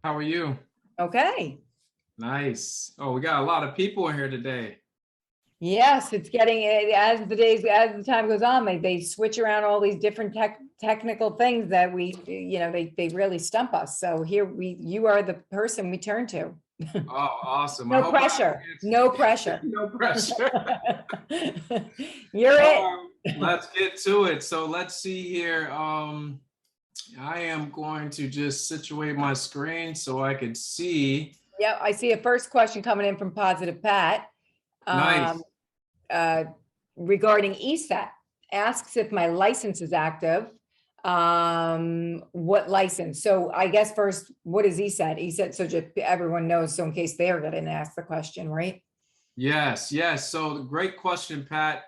How are you? Okay. Nice. Oh, we got a lot of people in here today. Yes, it's getting as the time goes on, they switch around all these different technical things that they really stump us. So you are the person we turn to. Oh, awesome. I No hope I pressure. answered. No pressure. No pressure. You're it. Let's get to it. So let's see here. I am going to just situate my screen so I can see. Yeah, I see a first question coming in from Positive Pat. Nice. Uh, regarding ESET, asks if my license is active. What license? So I guess first, what is ESET? ESET, so just everyone knows, so in case they're going to ask the question, right? Yes, yes. So great question, Pat.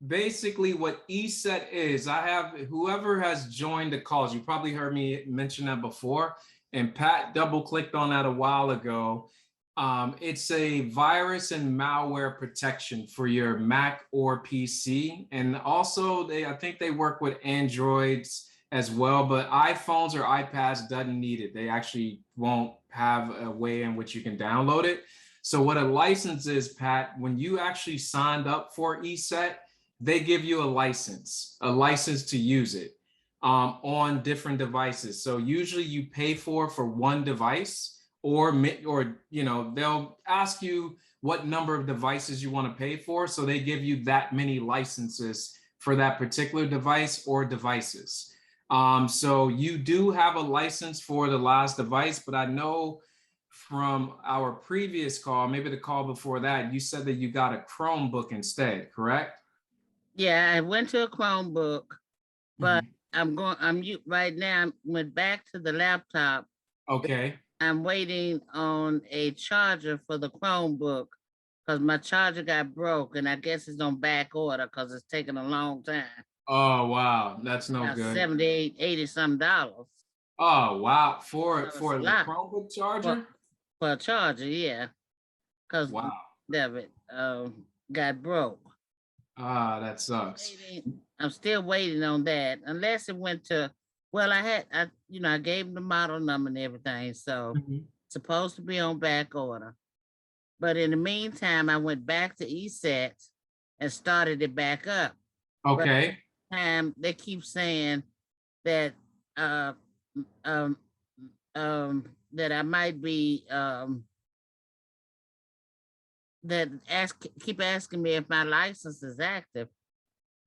Basically what ESET is, I have whoever has joined the calls, you probably heard me mention that before, and Pat double clicked on that a while ago. It's a virus and malware protection for your Mac or PC. And also I think they work with Androids as well, but iPhones or iPads doesn't need it. They actually won't have a way in which you can download it. So what a license is, Pat, when you actually signed up for ESET, they give you a license to use it on different devices. So usually you pay for one device, or they'll ask you what number of devices you want to pay for. So they give you that many licenses for that particular device or devices. So you do have a license for the last device, but I know from our previous call, maybe the call before that, you said that you got a Chromebook instead, correct? Yeah, I went to a Chromebook, but right now, I went back to the laptop. Okay. I'm waiting on a charger for the Chromebook because my charger got broke, and I guess it's on back order because it's taking a long time. Oh, wow. That's no About good. $78, $80 some. Oh, wow. For the lot. Chromebook charger? For a charger, yeah. Because wow. of it got broke. Ah, that sucks. I'm still waiting on that, unless it went to, well, I gave them the model number and everything, so it's supposed to be on back order. But in the meantime, I went back to ESET and started it back up. Okay. But they keep saying that that I might be keep asking me if my license is active,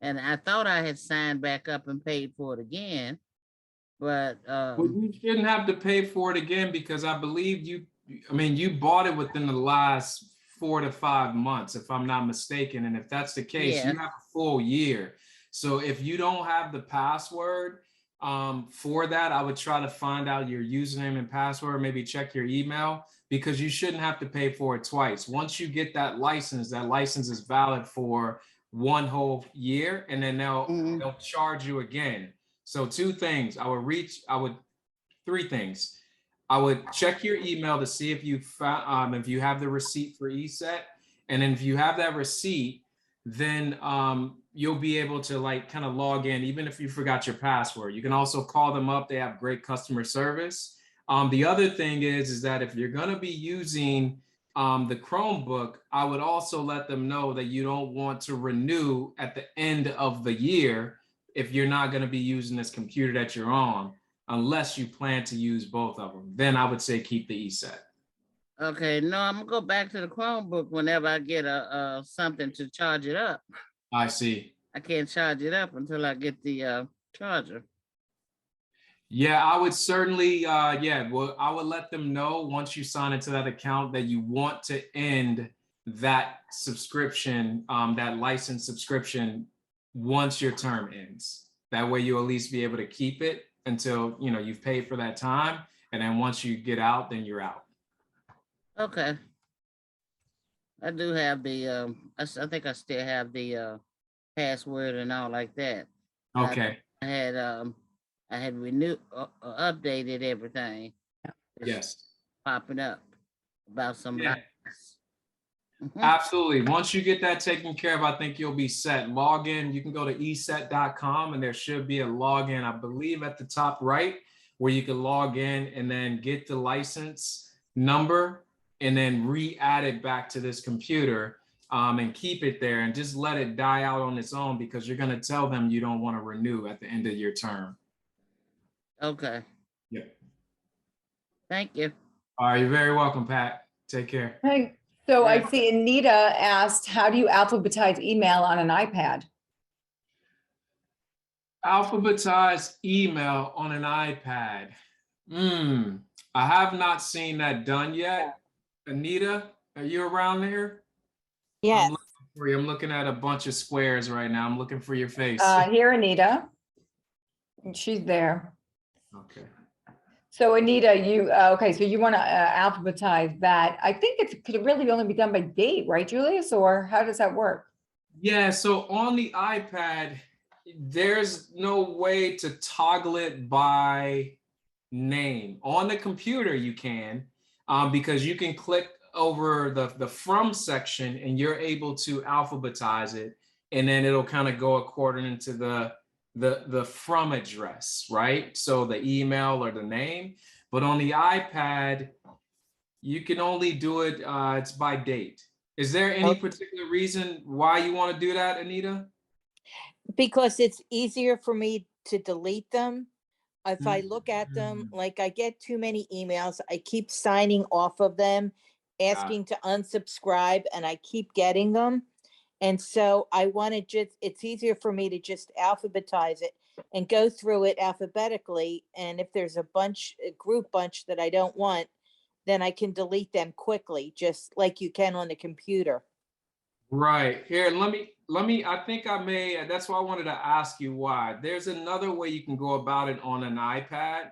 and I thought I had signed back up and paid for it again, but well, you shouldn't have to pay for it again, because I believe you bought it within the last 4 to 5 months, if I'm not mistaken. And if that's the case, you have a full year. So if you don't have the password for that, I would try to find out your username and password, maybe check your email, because you shouldn't have to pay for it twice. Once you get that license is valid for 1 whole year, and then they'll charge you again. So 2 things. Three things. I would check your email to see if you have the receipt for ESET, and then if you have that receipt, then you'll be able to kind of log in, even if you forgot your password. You can also call them up. They have great customer service. The other thing is that if you're going to be using the Chromebook, I would also let them know that you don't want to renew at the end of the year if you're not going to be using this computer that you're on, unless you plan to use both of them. Then I would say keep the ESET. Okay, no, I'm gonna go back to the Chromebook whenever I get something to charge it up. I see. I can't charge it up until I get the charger. Yeah, I would certainly, I would let them know once you sign into that account that you want to end that subscription, that license subscription, once your term ends. That way you'll at least be able to keep it until, you've paid for that time. And then once you get out, then you're out. Okay. I do have the, I think I still have the password and all like that. Okay. I had renewed, updated everything. Yes. Popping up about some. Yeah. Absolutely. Once you get that taken care of, I think you'll be set. Log in. You can go to eset.com, and there should be a login, I believe, at the top right. where you can log in and then get the license number and then re-add it back to this computer and keep it there and just let it die out on its own, because you're going to tell them you don't want to renew at the end of your term. Okay. Yeah. Thank you. All right, you're very welcome, Pat. Take care. Hey, so I Yeah. see Anita asked, how do you alphabetize email on an iPad? Alphabetize email on an iPad. I have not seen that done yet. Anita, are you around there? Yes. I'm looking for you. I'm looking at a bunch of squares right now. I'm looking for your face. Here, Anita. She's there. Okay. So Anita, you, okay, so you want to alphabetize that. I think it could really only be done by date, right, Julius? Or how does that work? Yeah, so on the iPad, there's no way to toggle it by name. On the computer, you can, because you can click over the from section and you're able to alphabetize it, and then it'll kind of go according to the from address, right? So the email or the name. But on the iPad, you can only do it, it's by date. Is there any particular reason why you want to do that, Anita? Because it's easier for me to delete them. If I look at them, like I get too many emails, I keep signing off of them, asking to unsubscribe, and I keep getting them. And so I want to just, it's easier for me to just alphabetize it and go through it alphabetically. And if there's a group bunch that I don't want, then I can delete them quickly, just like you can on the computer. Right. Here, let me, I think I may, that's why I wanted to ask you why. There's another way you can go about it on an iPad.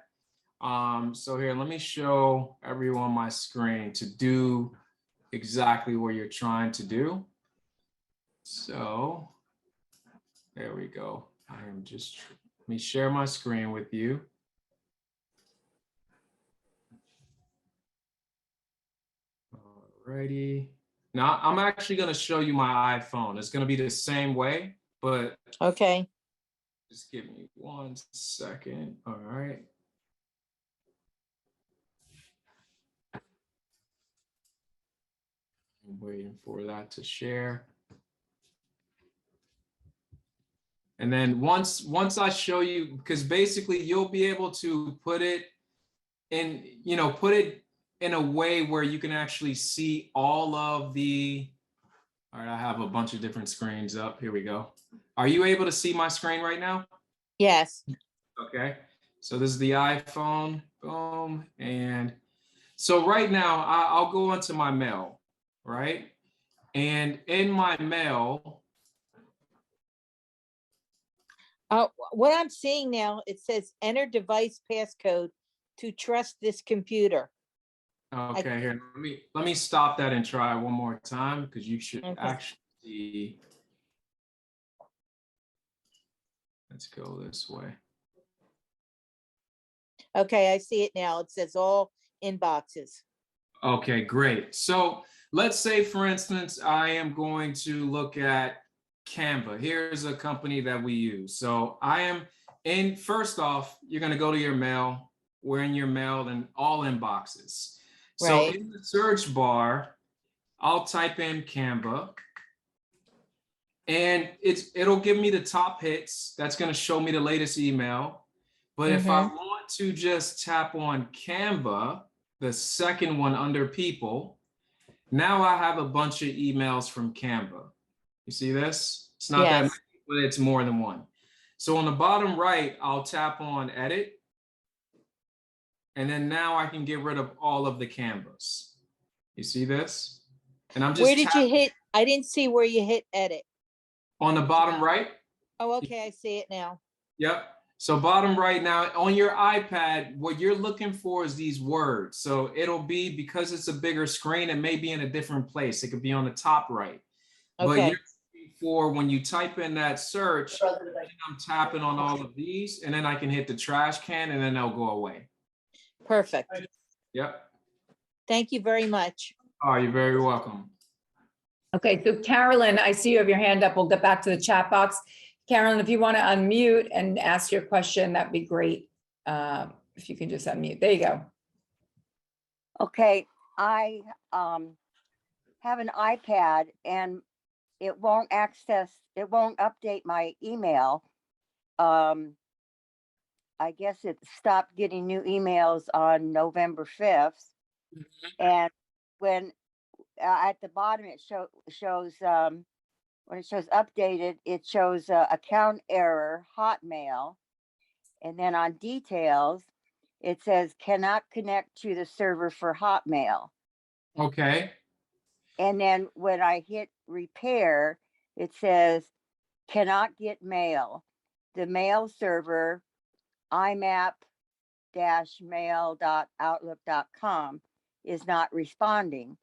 So here, let me show everyone my screen to do exactly what you're trying to do. So there we go. I am just, let me share my screen with you. Alrighty. Now I'm actually going to show you my iPhone. It's going to be the same way, but Okay. just give me 1 second. All right. I'm waiting for that to share. And then once I show you, because basically you'll be able to put it in, put it in a way where you can actually see all of the, all right, I have a bunch of different screens up. Here we go. Are you able to see my screen right now? Yes. Okay. So this is the iPhone. Boom. And so right now I'll go into my mail, right? And in my mail, What I'm seeing now, it says enter device passcode to trust this computer. okay, here, let me stop that and try one more time, because you should actually see. Let's go this way. Okay, I see it now. It says all inboxes. Okay, great. So let's say, for instance, I am going to look at Canva. Here's a company that we use. So I am in, first off, you're going to go to your mail. We're in your mail and all inboxes. So Right. in the search bar, I'll type in Canva. And it'll give me the top hits. That's going to show me the latest email. But if I want to just tap on Canva, the second one under people, now I have a bunch of emails from Canva. You see this? It's not that many, but it's more than one. So on the bottom right, I'll tap on edit. And then now I can get rid of all of the Canvas. You see this? And I'm just Where did you hit? I didn't see where you hit edit. On the bottom right. Oh, okay, I see it now. Yep. So bottom right now on your iPad, what you're looking for is these words. So it'll be, because it's a bigger screen, it may be in a different place. It could be on the top right. Okay. But you're looking for, when you type in that search, I'm tapping on all of these, and then I can hit the trash can, and then they'll go away. Perfect. Yep. Thank you very much. Oh, you're very welcome. Okay, so Carolyn, I see you have your hand up. We'll get back to the chat box. Carolyn, if you want to unmute and ask your question, that'd be great. If you can just unmute, there you go. Okay, I have an iPad and it won't update my email. I guess it stopped getting new emails on November 5th. And when at the bottom it shows when it shows updated, it shows account error, Hotmail. And then on details, it says cannot connect to the server for Hotmail. Okay. And then when I hit repair, it says cannot get mail. The mail server, imap-mail.outlook.com, is not responding.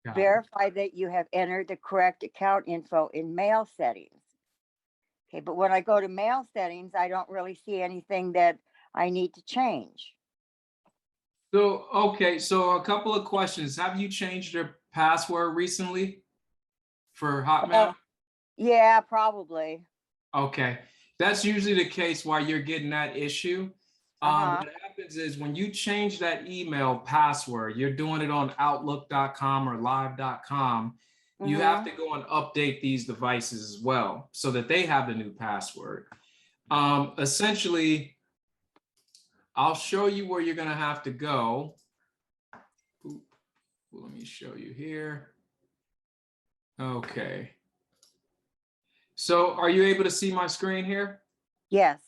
Got it. Verify that you have entered the correct account info in mail settings. Okay, but when I go to mail settings, I don't really see anything that I need to change. So, okay, so a couple of questions. Have you changed your password recently for Hotmail? Yeah, probably. Okay, that's usually the case while you're getting that issue. What happens is when you change that email password, you're doing it on outlook.com or live.com, you have to go and update these devices as well so that they have the new password. Essentially, I'll show you where you're going to have to go. Ooh, let me show you here. Okay. So are you able to see my screen here? Yes.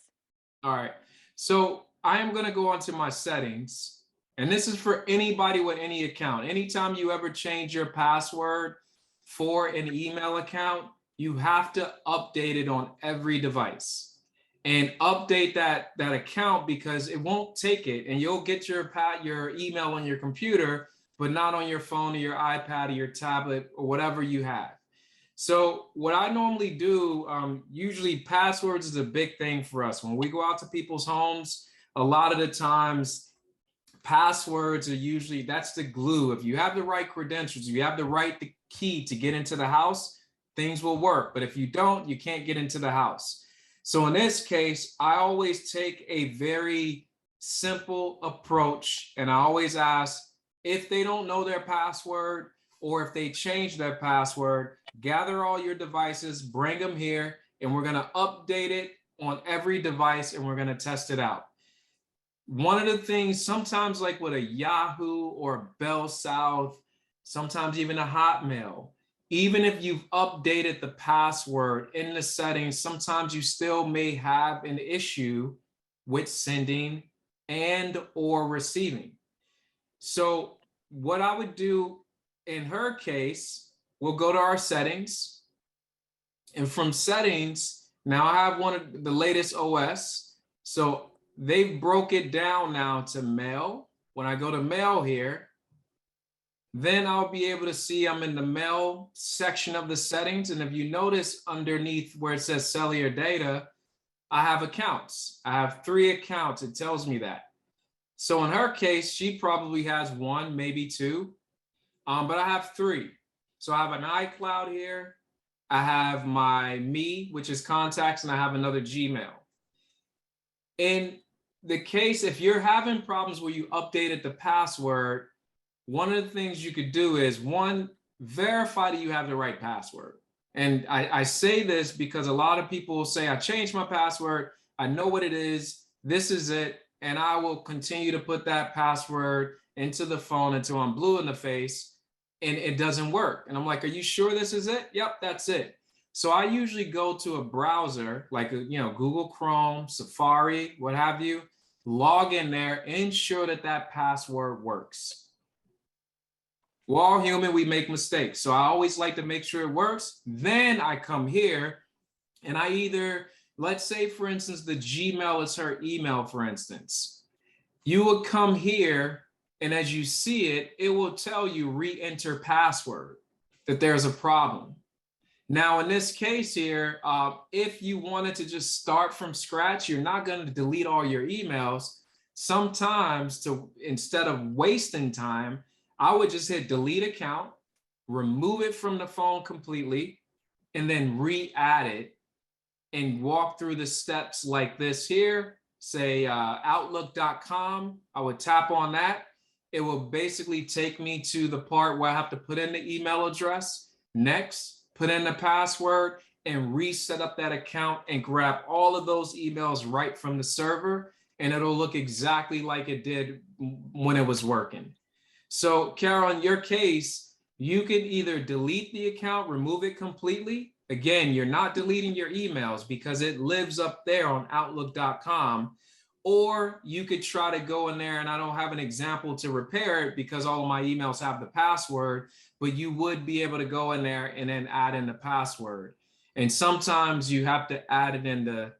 All right. So I am going to go onto my settings, and this is for anybody with any account. Anytime you ever change your password for an email account, you have to update it on every device and update that account, because it won't take it, and you'll get your email on your computer, but not on your phone or your iPad or your tablet or whatever you have. So what I normally do, usually passwords is a big thing for us. When we go out to people's homes, a lot of the times passwords are usually, that's the glue. If you have the right credentials, if you have the right key to get into the house, things will work. But if you don't, you can't get into the house. So in this case, I always take a very simple approach, and I always ask if they don't know their password, or if they change their password, gather all your devices, bring them here, and we're going to update it on every device, and we're going to test it out. One of the things, sometimes like with a Yahoo or a Bell South, sometimes even a Hotmail, even if you've updated the password in the settings, sometimes you still may have an issue with sending and or receiving. So what I would do in her case, we'll go to our settings, and from settings, now I have one of the latest OS. So they've broke it down now to mail. When I go to mail here, then I'll be able to see I'm in the mail section of the settings. And if you notice underneath where it says cellular data, I have accounts. I have 3 accounts. It tells me that. So in her case, she probably has 1, maybe 2. But I have 3. So I have an iCloud here. I have my me, which is contacts, and I have another Gmail. In the case, if you're having problems where you updated the password, one of the things you could do is, 1, verify that you have the right password. And I say this because a lot of people will say, I changed my password, I know what it is, this is it, and I will continue to put that password into the phone until I'm blue in the face, and it doesn't work. And I'm like, are you sure this is it? Yep, that's it. So I usually go to a browser like, Google Chrome, Safari, what have you, log in there, ensure that that password works. We're all human, we make mistakes. So I always like to make sure it works. Then I come here and I either, let's say for instance, the Gmail is her email, for instance. You would come here, and as you see it, it will tell you re-enter password, that there's a problem. Now, in this case here, if you wanted to just start from scratch, you're not going to delete all your emails. Sometimes, instead of wasting time, I would just hit delete account, remove it from the phone completely, and then re-add it and walk through the steps like this here. say outlook.com, I would tap on that. It will basically take me to the part where I have to put in the email address, next, put in the password, and reset up that account and grab all of those emails right from the server, and it'll look exactly like it did when it was working. So Carol, in your case, you can either delete the account, remove it completely. Again, you're not deleting your emails because it lives up there on outlook.com. Or you could try to go in there, and I don't have an example to repair it because all of my emails have the password, but you would be able to go in there and then add in the password. And sometimes you have to add it in the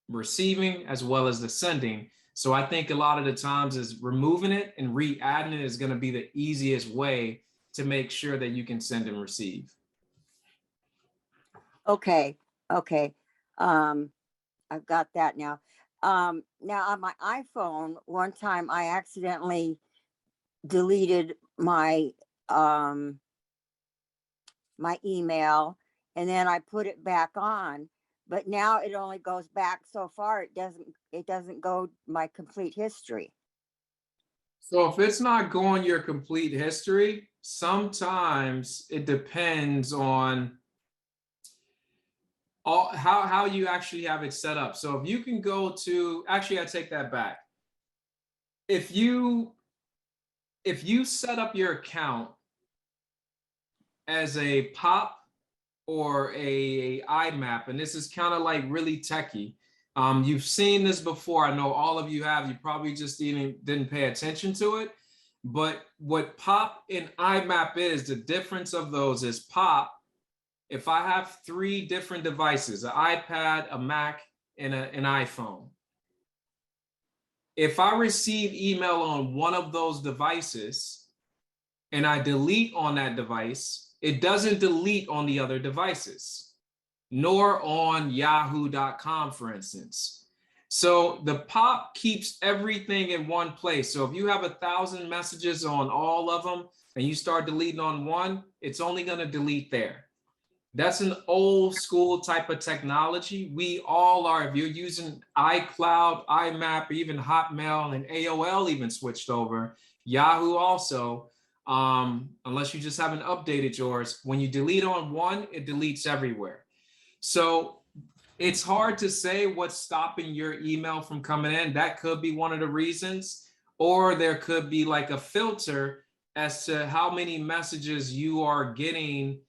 receiving as well as the sending. So I think a lot of the times is removing it and re-adding it is going to be the easiest way to make sure that you can send and receive. Okay. Okay. I've got that now. Now on my iPhone, one time I accidentally deleted my my email, and then I put it back on, but now it only goes back so far. It doesn't go my complete history. So if it's not going your complete history, sometimes it depends on how you actually have it set up. So if you can go to, actually I take that back. If you set up your account as a POP or a IMAP, and this is kind of like really techie. You've seen this before. I know all of you have. You probably just didn't pay attention to it. But what POP and IMAP is, the difference of those is POP. If I have 3 different devices, an iPad, a Mac, and an iPhone, if I receive email on one of those devices and I delete on that device, it doesn't delete on the other devices, nor on yahoo.com, for instance. So the POP keeps everything in one place. So if you have 1,000 messages on all of them and you start deleting on one, it's only going to delete there. That's an old school type of technology. We all are. If you're using iCloud, IMAP, even Hotmail, and AOL even switched over, Yahoo also, unless you just haven't updated yours, when you delete on one, it deletes everywhere. So it's hard to say what's stopping your email from coming in. That could be one of the reasons, or there could be like a filter as to how many messages you are getting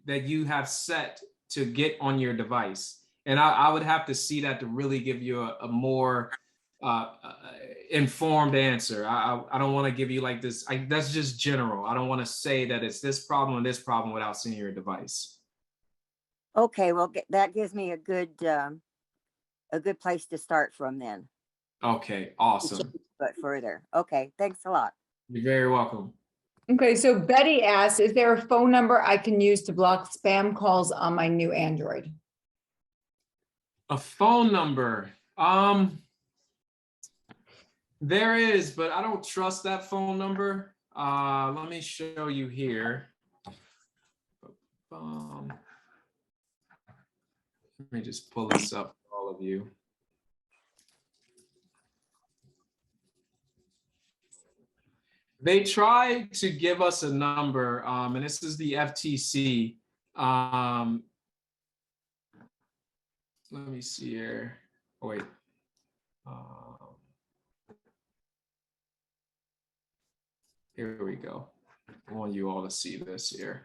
that you have set to get on your device. And I would have to see that to really give you a more informed answer. I don't want to give you like this. That's just general. I don't want to say that it's this problem and this problem without seeing your device. Okay, well, that gives me a good place to start from then. Okay, awesome. But further. Okay, thanks a lot. You're very welcome. Okay, so Betty asked, is there a phone number I can use to block spam calls on my new Android? A phone number. There is, but I don't trust that phone number. Let me show you here. Let me just pull this up for all of you. They tried to give us a number, and this is the FTC. Let me see here. Oh, wait. Here we go. I want you all to see this here.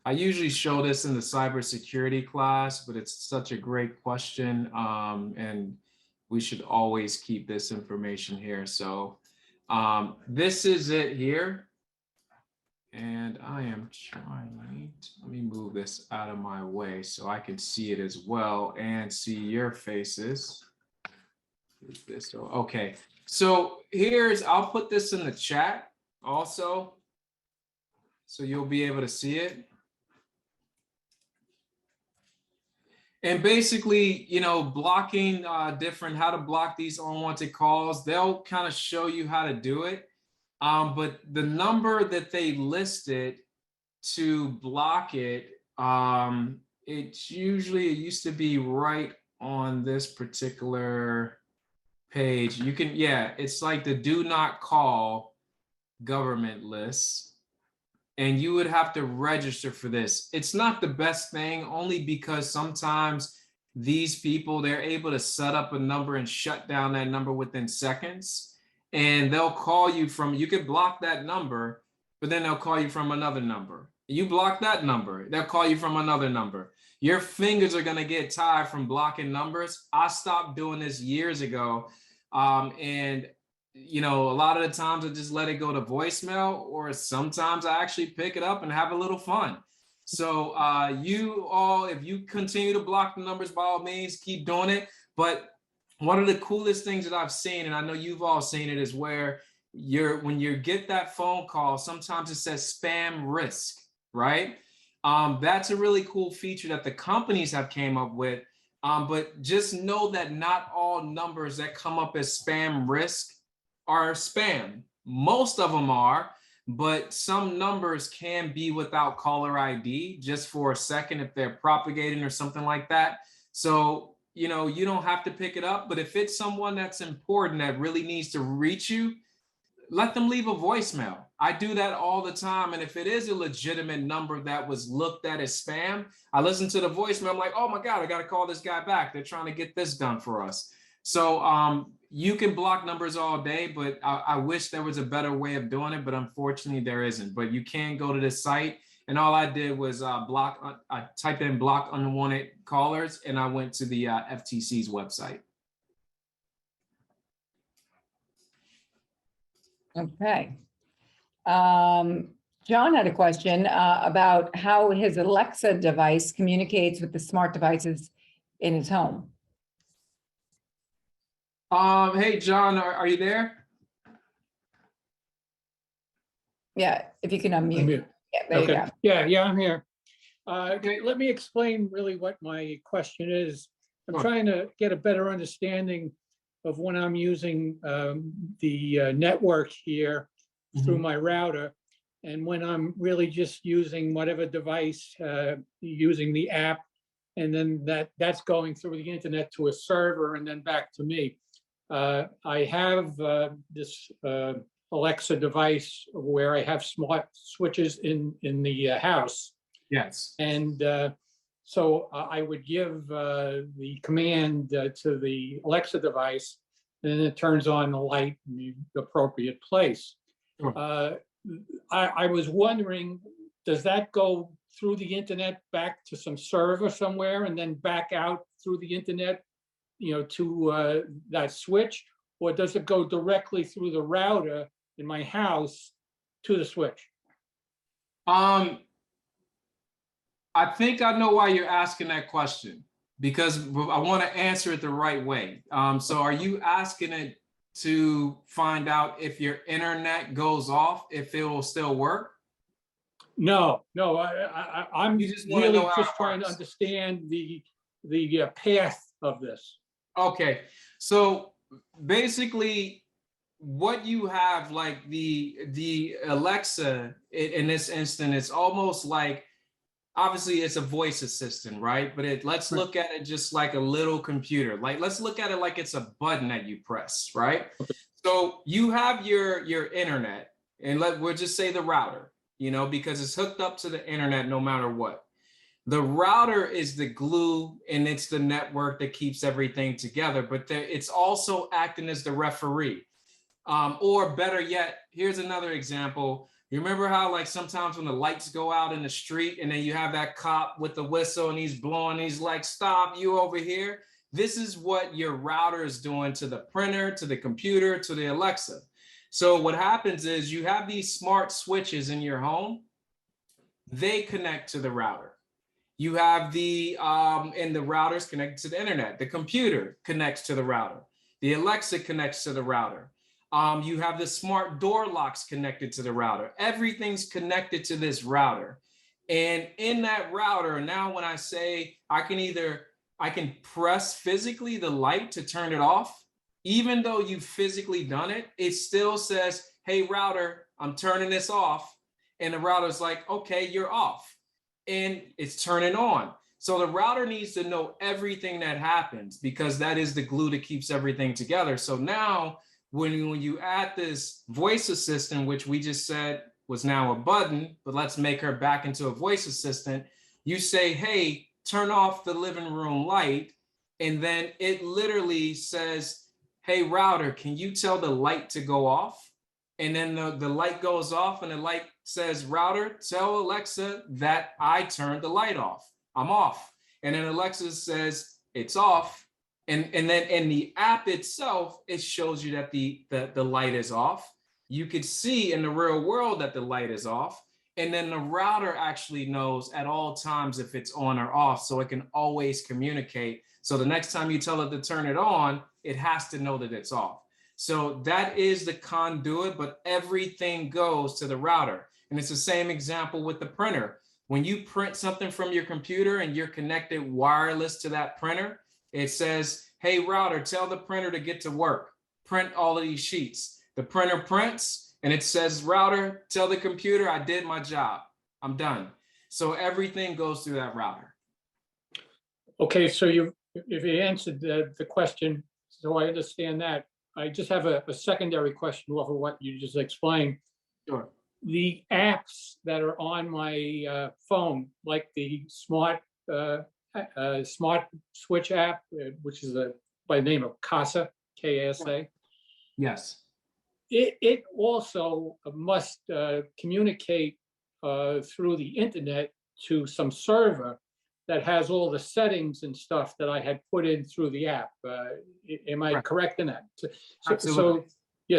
I usually show this in the cybersecurity class, but it's such a great question, and we should always keep this information here. So this is it here. And I am trying to, let me move this out of my way so I can see it as well and see your faces. Is this, okay. So I'll put this in the chat also, so you'll be able to see it. And basically, blocking how to block these unwanted calls, they'll kind of show you how to do it. But the number that they listed to block it, it used to be right on this particular page. You can, yeah, it's like the do not call government list. And you would have to register for this. It's not the best thing, only because sometimes these people, they're able to set up a number and shut down that number within seconds. And they'll call you from, you could block that number, but then they'll call you from another number. You block that number, they'll call you from another number. Your fingers are gonna get tired from blocking numbers. I stopped doing this years ago. And you know, a lot of the times I just let it go to voicemail, or sometimes I actually pick it up and have a little fun. So you all, if you continue to block the numbers, by all means, keep doing it. But one of the coolest things that I've seen, and I know you've all seen it, is where when you get that phone call, sometimes it says spam risk, right? That's a really cool feature that the companies have came up with. But just know that not all numbers that come up as spam risk are spam. Most of them are, but some numbers can be without caller ID just for a second if they're propagating or something like that. So, you know, you don't have to pick it up, but if it's someone that's important that really needs to reach you, let them leave a voicemail. I do that all the time. And if it is a legitimate number that was looked at as spam, I listen to the voicemail. I'm like, oh my God, I got to call this guy back. They're trying to get this done for us. So you can block numbers all day, but I wish there was a better way of doing it, but unfortunately there isn't. But you can go to this site, and all I did was I typed in block unwanted callers, and I went to the FTC's website. Okay. John had a question about how his Alexa device communicates with the smart devices in his home. Hey, John, are you there? Yeah, if you can unmute. Unmute. Yeah, there you Okay. go. Yeah, I'm here. Okay, let me explain really what my question is. I'm Sure. trying to get a better understanding of when I'm using the network here through my router, and when I'm really just using whatever device, using the app, and then that's going through the internet to a server and then back to me. I have this Alexa device where I have smart switches in the house. Yes. And so I would give the command to the Alexa device, and then it turns on the light in the appropriate place. Sure. I was wondering, does that go through the internet back to some server somewhere and then back out through the internet, you know, to that switch, or does it go directly through the router in my house to the switch? I think I know why you're asking that question, because I want to answer it the right way. So are you asking it to find out if your internet goes off, if it will still work? No, I'm You just wanna really know how just it trying to works. understand the path of this. Okay, so basically what you have, like the Alexa in this instant, it's almost like, obviously it's a voice assistant, right? But let's look at it just like a little computer. Like, let's look at it like it's a button that you press, right? So you have your internet, and we'll just say the router, you know, because it's hooked up to the internet no matter what. The router is the glue, and it's the network that keeps everything together, but it's also acting as the referee. Or better yet, here's another example. You remember how, like, sometimes when the lights go out in the street and then you have that cop with the whistle and he's blowing, he's like, stop, you over here. This is what your router is doing to the printer, to the computer, to the Alexa. So what happens is you have these smart switches in your home. They connect to the router. You have and the router's connected to the internet. The computer connects to the router. The Alexa connects to the router. You have the smart door locks connected to the router. Everything's connected to this router. And in that router, now when I say I can press physically the light to turn it off, even though you've physically done it, it still says, hey, router, I'm turning this off. And the router's like, okay, you're off. And it's turning on. So the router needs to know everything that happens because that is the glue that keeps everything together. So now when you add this voice assistant, which we just said was now a button, but let's make her back into a voice assistant. You say, hey, turn off the living room light. And then it literally says, hey, router, can you tell the light to go off? And then the light goes off and the light says, router, tell Alexa that I turned the light off. I'm off. And then Alexa says, it's off. And then in the app itself, it shows you that the light is off. You could see in the real world that the light is off. And then the router actually knows at all times if it's on or off, so it can always communicate. So the next time you tell it to turn it on, it has to know that it's off. So that is the conduit, but everything goes to the router. And it's the same example with the printer. When you print something from your computer and you're connected wireless to that printer, it says, hey, router, tell the printer to get to work. Print all of these sheets. The printer prints and it says, router, tell the computer I did my job. I'm done. So everything goes through that router. Okay, so if you answered the question, so I understand that. I just have a secondary question off of what you just explained. Sure. The apps that are on my phone, like the smart switch app, which is by the name of Casa, K-A-S-A. Yes. It also must communicate through the internet to some server that has all the settings and stuff that I had put in through the app. Am I correct in that? Absolutely.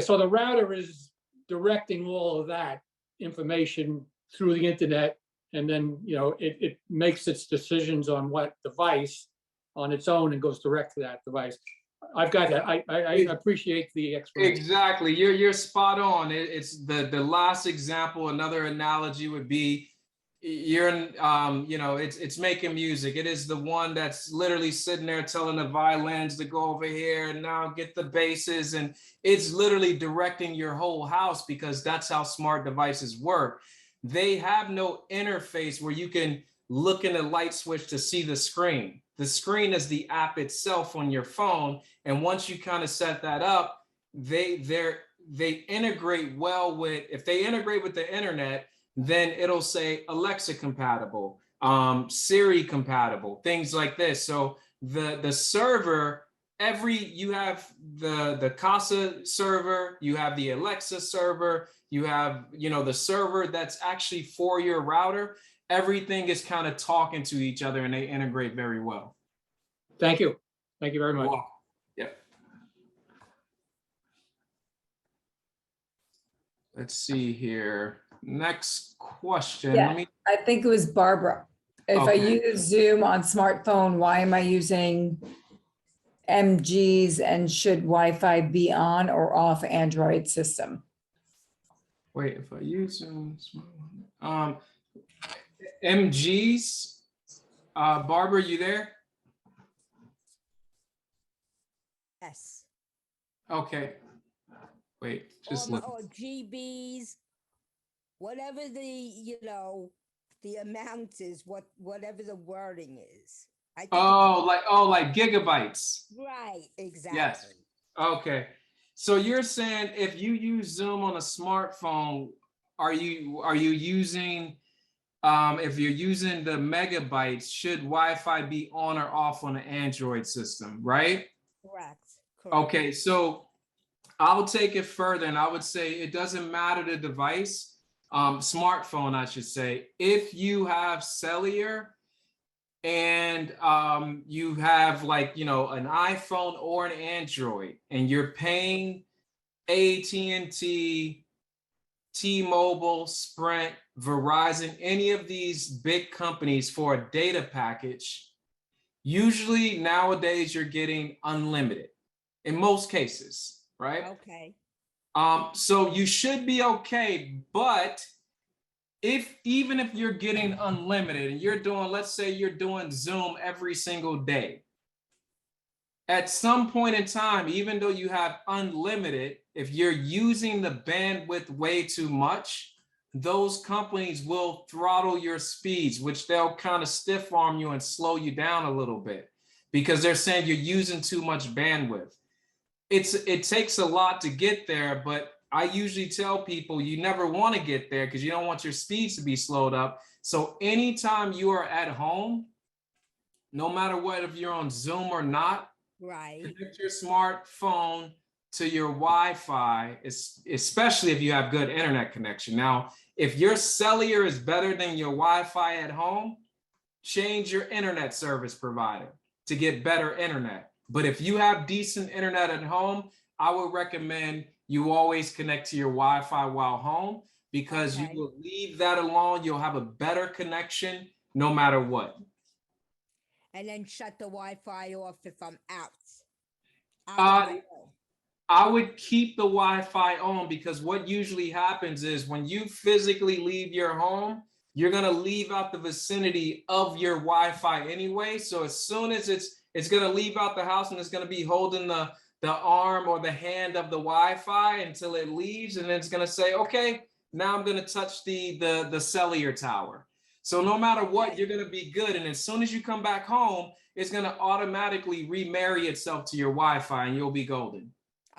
So the router is directing all of that information through the internet, and then it makes its decisions on what device on its own and goes direct to that device. I've got that. I appreciate the explanation. Exactly. You're spot on. It's the last example. Another analogy would be you're in, it's making music. It is the one that's literally sitting there telling the violins to go over here and now get the basses. And it's literally directing your whole house because that's how smart devices work. They have no interface where you can look in the light switch to see the screen. The screen is the app itself on your phone. And once you kind of set that up, they integrate well with, if they integrate with the internet, then it'll say Alexa compatible, Siri compatible, things like this. So the server, you have the Casa server, you have the Alexa server, you have, the server that's actually for your router. Everything is kind of talking to each other and they integrate very well. Thank you. Thank you very much. Wow. Yep. Let's see here. Next question. Yeah, I think it was Barbara. If I use Zoom on smartphone, why am I using MGs, and should Wi-Fi be on or off Android system? Wait, if I use Zoom, MGs, Barbara, you there? Yes. Okay. Wait, just look. Or GBs, whatever the amount is, whatever the wording is. I think like gigabytes. right, exactly. Yes. Okay. So you're saying if you use Zoom on a smartphone, are you using if you're using the megabytes, should Wi-Fi be on or off on an Android system, right? Correct. Okay, so I'll take it further and I would say it doesn't matter the device, smartphone, I should say. If you have cellular and you have an iPhone or an Android and you're paying AT&T, T-Mobile, Sprint, Verizon, any of these big companies for a data package, usually nowadays you're getting unlimited in most cases, right? Okay. So you should be okay, but even if you're getting unlimited and you're doing, let's say you're doing Zoom every single day, at some point in time, even though you have unlimited, if you're using the bandwidth way too much, those companies will throttle your speeds, which they'll kind of stiff arm you and slow you down a little bit because they're saying you're using too much bandwidth. It takes a lot to get there, but I usually tell people you never want to get there because you don't want your speeds to be slowed up. So anytime you are at home, no matter what, if you're on Zoom or not, Right. connect your smartphone to your Wi-Fi, especially if you have good internet connection. Now, if your cellular is better than your Wi-Fi at home, change your internet service provider to get better internet. But if you have decent internet at home, I would recommend you always connect to your Wi-Fi while home because you Okay. will leave that alone. You'll have a better connection no matter what. And then shut the Wi-Fi off if I'm out. Out Uh, of the home. I would keep the Wi-Fi on because what usually happens is when you physically leave your home, you're gonna leave out the vicinity of your Wi-Fi anyway. So as soon as it's gonna leave out the house and it's gonna be holding the arm or the hand of the Wi-Fi until it leaves, and then it's gonna say, okay, now I'm gonna touch the cellular tower. So no matter what, Okay. you're gonna be good. And as soon as you come back home, it's gonna automatically remarry itself to your Wi-Fi and you'll be golden.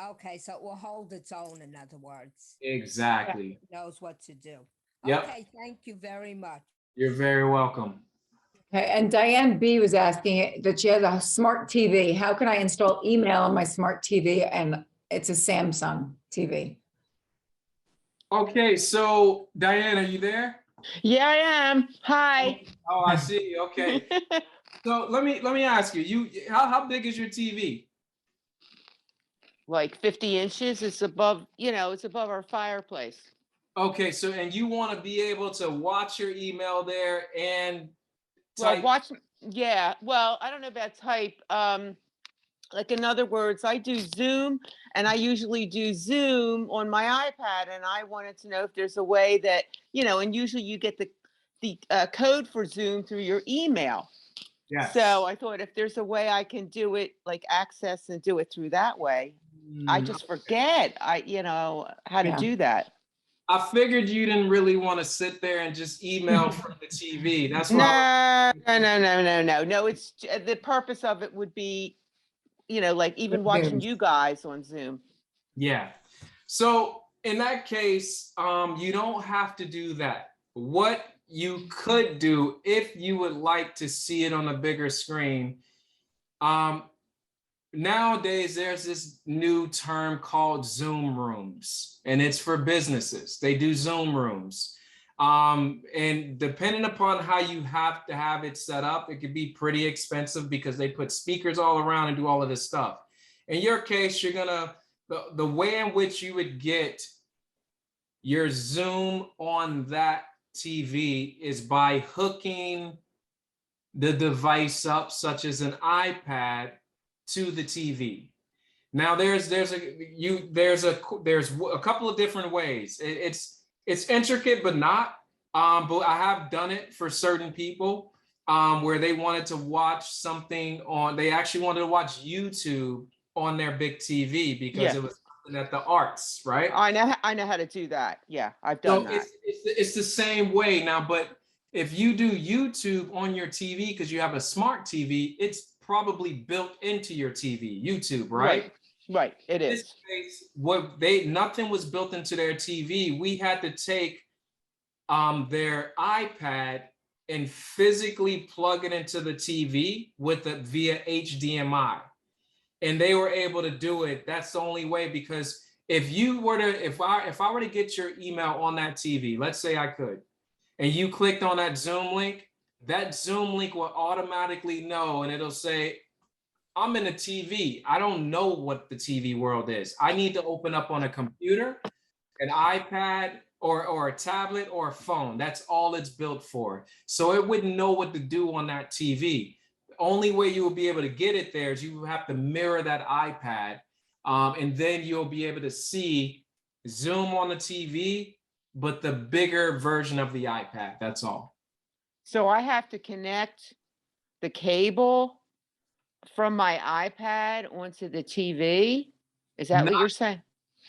Okay, so it will hold its own, in other words. Exactly. It knows what to do. Yep. Okay, thank you very much. You're very welcome. Okay, and Diane B was asking that she has a smart TV. How can I install email on my smart TV? And it's a Samsung TV. Okay, so Diane, are you there? Yeah, I am. Hi. Oh, I see. Okay. So let me ask you, how big is your TV? Like 50 inches. It's above, it's above our fireplace. Okay, so and you want to be able to watch your email there and Well, type. well, I don't know about type. Like in other words, I do Zoom and I usually do Zoom on my iPad, and I wanted to know if there's a way that, and usually you get the code for Zoom through your email. Yes. So I thought if there's a way I can do it, like access and do it through that way. I just forget, how to Yeah. do that. I figured you didn't really want to sit there and just email from the TV. That's why. No. It's the purpose of it would be, like even watching you guys on Zoom. Yeah. So in that case, you don't have to do that. What you could do if you would like to see it on a bigger screen, nowadays there's this new term called Zoom rooms, and it's for businesses. They do Zoom rooms. And depending upon how you have to have it set up, it could be pretty expensive because they put speakers all around and do all of this stuff. In your case, you're gonna, the way in which you would get your Zoom on that TV is by hooking the device up, such as an iPad, to the TV. Now there's a couple of different ways. It's intricate, but not. But I have done it for certain people where they wanted to watch something on. They actually wanted to watch YouTube on their big TV because it was something at the arts, right? I know how to do that. Yeah, I've done that. It's the same way now, but if you do YouTube on your TV because you have a smart TV, it's probably built into your TV, YouTube, right? Right. It In is. this case, nothing was built into their TV. We had to take their iPad and physically plug it into the TV via HDMI. And they were able to do it. That's the only way, because if I were to get your email on that TV, let's say I could, and you clicked on that Zoom link will automatically know, and it'll say, I'm in a TV. I don't know what the TV world is. I need to open up on a computer, an iPad, or a tablet or a phone. That's all it's built for. So it wouldn't know what to do on that TV. The only way you will be able to get it there is you have to mirror that iPad, and then you'll be able to see Zoom on the TV, but the bigger version of the iPad. That's all. So I have to connect the cable from my iPad onto the TV. Is that what you're saying?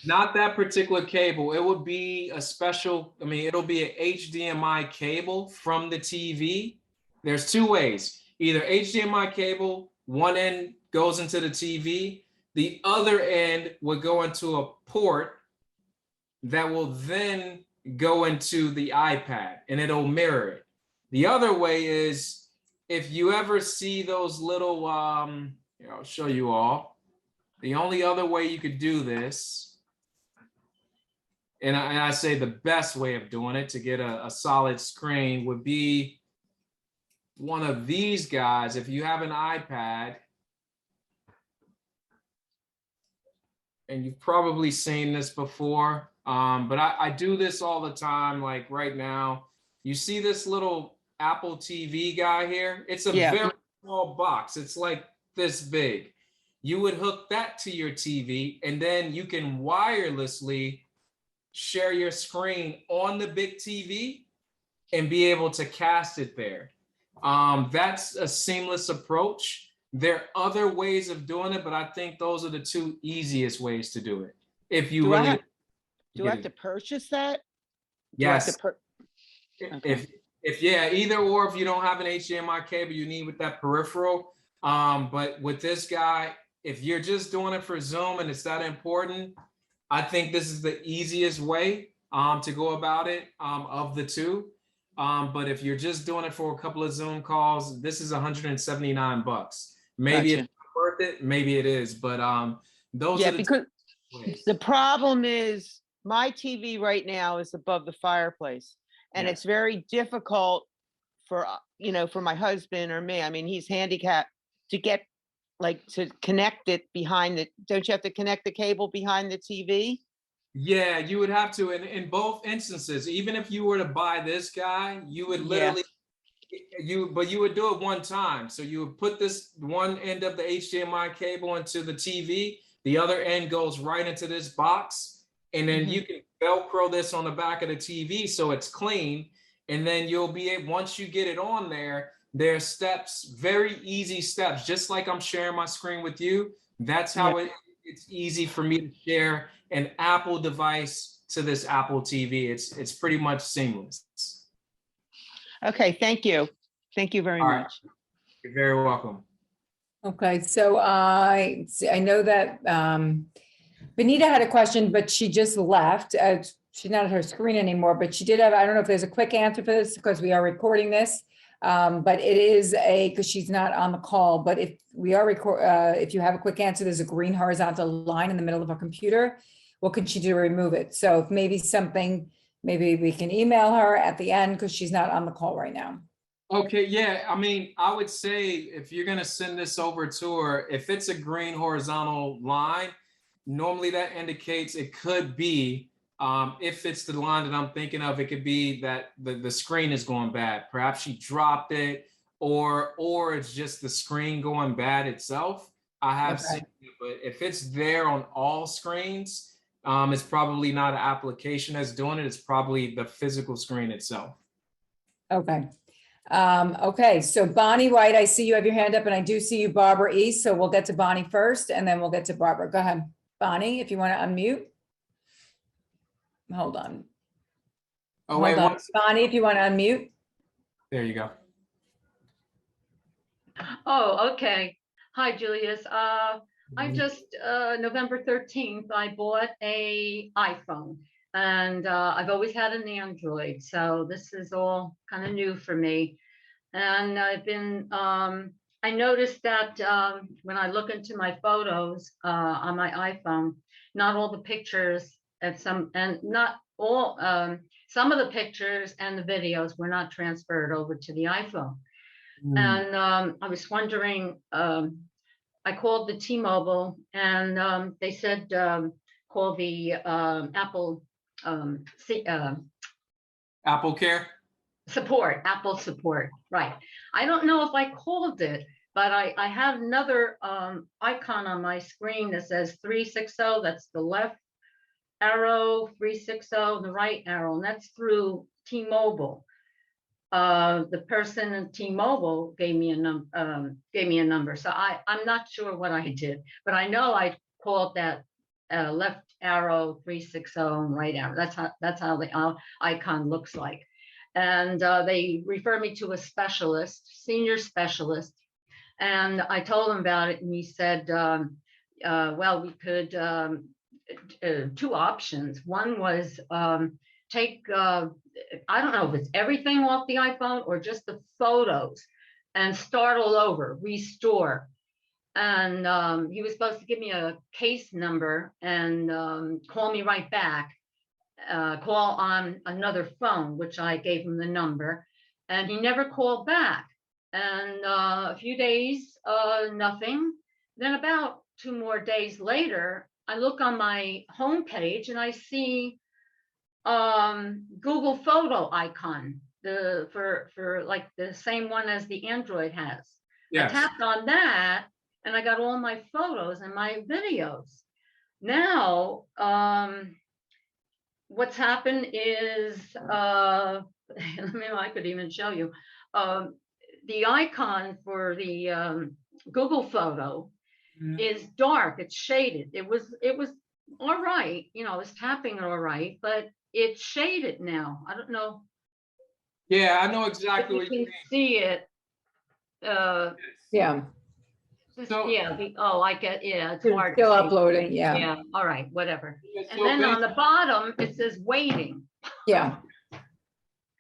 Not that particular cable. It would be a special, I mean, it'll be an HDMI cable from the TV. There's two ways. Either HDMI cable, one end goes into the TV, the other end would go into a port that will then go into the iPad and it'll mirror it. The other way is if you ever see those little, here, I'll show you all. The only other way you could do this, and I say the best way of doing it to get a solid screen would be one of these guys. If you have an iPad, and you've probably seen this before, but I do this all the time. Like right now, you see this little Apple TV guy here? It's a very small box. It's like this big. You would hook that to your TV, and then you can wirelessly share your screen on the big TV and be able to cast it there. That's a seamless approach. There are other ways of doing it, but I think those are the two easiest ways to do it. If you Do I really have- Do I have to purchase that? Do I have to yes. Okay. If yeah, either or, if you don't have an HDMI cable, you need with that peripheral. But with this guy, if you're just doing it for Zoom and it's that important, I think this is the easiest way to go about it of the two. But if you're just doing it for a couple of Zoom calls, this is $179. Maybe Gotcha. it's worth it, maybe it is, but those Yeah, are the because ways. the problem is my TV right now is above the fireplace, and Yeah. it's very difficult for for my husband or me. I mean, he's handicapped to get to connect it behind the. Don't you have to connect the cable behind the TV? Yeah, you would have to, in both instances, even if you were to buy this guy, you would literally, but you would do it one time. So you would put this one end of the HDMI cable into the TV, the other end goes right into this box, and then you can Velcro this on the back of the TV so it's clean. And then you'll be able, once you get it on there, there are steps, very easy steps, just like I'm sharing my screen with you. That's how it's easy for me to share an Apple device to this Apple TV. It's pretty much seamless. Okay, thank you. Thank you very All right. much. You're very welcome. Okay, so I know that Benita had a question, but she just left. She's not at her screen anymore, but she did have, I don't know if there's a quick answer for this because we are recording this. But it is because she's not on the call, but if we are if you have a quick answer, there's a green horizontal line in the middle of her computer. What can she do to remove it? So if maybe maybe we can email her at the end because she's not on the call right now. Okay, yeah, I mean, I would say if you're gonna send this over to her, if it's a green horizontal line, normally that indicates it could be, if it's the line that I'm thinking of, it could be that the screen is going bad. Perhaps she dropped it, or it's just the screen going bad itself. I have seen it, but if it's there on all screens, it's probably not an application that's doing it. It's probably the physical screen itself. Okay. Okay, so Bonnie White, I see you have your hand up, and I do see you, Barbara East. So we'll get to Bonnie first, and then we'll get to Barbara. Go ahead, Bonnie, if you want to unmute. Hold on. Oh, wait, Hold on. Bonnie, if you want to unmute. there you go. Oh, okay. Hi, Julius. I just, November 13th, I bought a iPhone, and I've always had an Android. So this is all kind of new for me. And I've been, I noticed that when I look into my photos on my iPhone, not all the pictures some of the pictures and the videos were not transferred over to the iPhone. And I was wondering, I called the T-Mobile, and they said call the Apple Apple Care. Apple support, right? I don't know if I called it, but I have another icon on my screen that says 360. That's the left arrow, 360, the right arrow, and that's through T-Mobile. The person in T-Mobile gave me a number, so I'm not sure what I did, but I know I called that left arrow 360 and right arrow. That's how the icon looks like. And they refer me to a specialist, senior specialist. And I told him about it, and he said, well, we could, two options. One was take, I don't know if it's everything off the iPhone or just the photos and start all over, restore. And he was supposed to give me a case number and call me right back, call on another phone, which I gave him the number, and he never called back. And a few days, nothing. Then about 2 more days later, I look on my homepage and I see Google photo icon, for like the same one as the Android has. Yes. I tapped on that and I got all my photos and my videos. Now, what's happened is, I could even show you. The icon for the Google photo is dark, it's shaded. It was all right, I was tapping it all right, but it's shaded now. I don't know. Yeah, I know exactly what you can mean. see it. Yeah. So- yeah, I get, it's It's hard. still to see. uploading, yeah. Yeah, all right, whatever. And So then on the bottom, it says waiting. Yeah.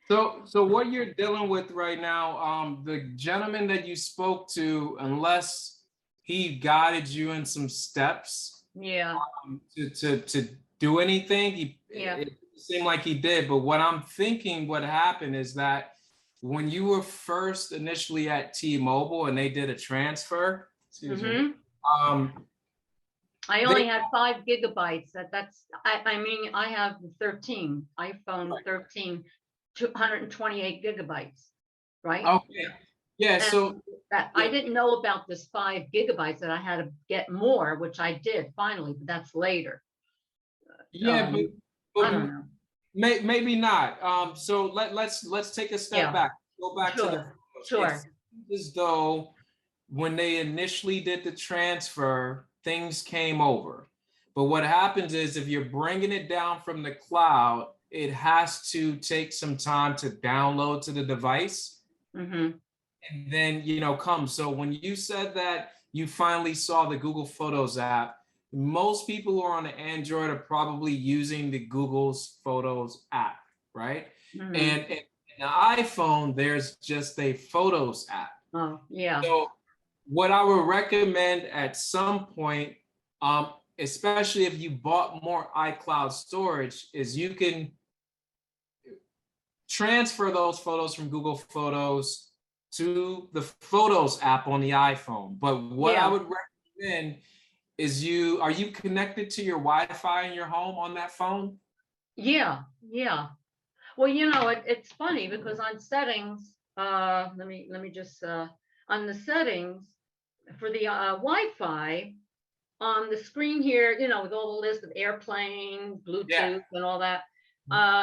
So what you're dealing with right now, the gentleman that you spoke to, unless he guided you in some steps Yeah, to do anything, Yeah. it seemed like he did. But what I'm thinking what happened is that when you were first initially at T-Mobile and they did a transfer, excuse me, I only had 5 gigabytes. I mean, I have 13, iPhone 13, 228 gigabytes, right? okay, yeah, And so I didn't know about this 5 gigabytes that I had to get more, which I did finally, but that's later. yeah, I but don't know. maybe not. So let's take a step Yeah. back. Go back to the Sure, photos. sure. It seems as though when they initially did the transfer, things came over. But what happens is if you're bringing it down from the cloud, it has to take some time to download to the device. Mm-hmm. And then, come. So when you said that you finally saw the Google Photos app, most people who are on the Android are probably using the Google's Photos app, right? Mm-hmm. And in the iPhone, there's just a Photos app. Oh, yeah. So what I would recommend at some point, especially if you bought more iCloud storage, is you can transfer those photos from Google Photos to the Photos app on the iPhone. But what I would recommend is are you connected to your Wi-Fi in your home on that phone? Yeah. Well, it's funny because on settings, let me just, on the settings for the Wi-Fi, on the screen here, with all the list of airplane, Bluetooth, and all that,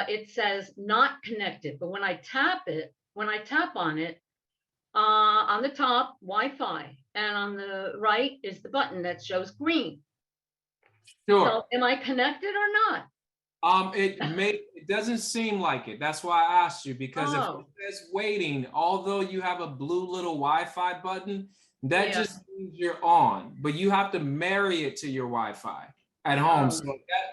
it says not connected. But when I tap on it, on the top, Wi-Fi, and on the right is the button that shows green. Sure. So am I connected or not? It doesn't seem like it. That's why I asked you, because if Oh. it says waiting, although you have a blue little Wi-Fi button, that just means you're on, but you have to marry it to your Wi-Fi at home. So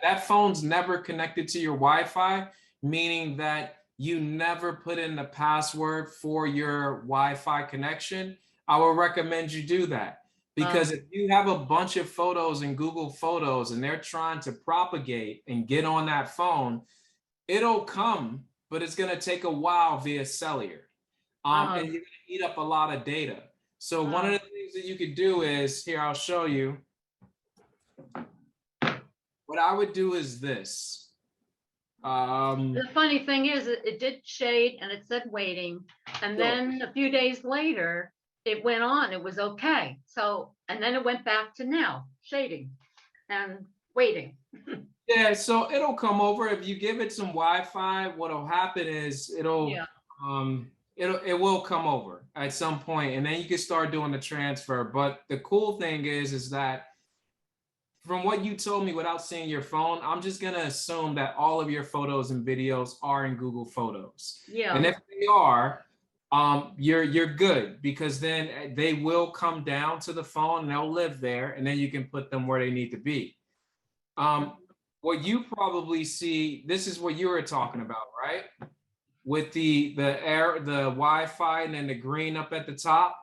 that phone's never connected to your Wi-Fi, meaning that you never put in the password for your Wi-Fi connection. I would recommend you do that, because if you have a bunch of photos in Google Photos and they're trying to propagate and get on that phone, it'll come, but it's going to take a while via cellular. And you're going to eat up a lot of data. So one of the things that you could do is, here, I'll show you. What I would do is this. The funny thing is, it did shade and it said waiting. And then a few days later, it went on, it was okay. So, and then it went back to now, shading and waiting. Yeah, so it'll come over. If you give it some Wi-Fi, what'll happen is it will come over at some point, and then you can start doing the transfer. But the cool thing is that from what you told me without seeing your phone, I'm just gonna assume that all of your photos and videos are in Google Photos. Yeah. And if they are, you're good, because then they will come down to the phone and they'll live there, and then you can put them where they need to be. What you probably see, this is what you were talking about, right? With the Wi-Fi and then the green up at the top.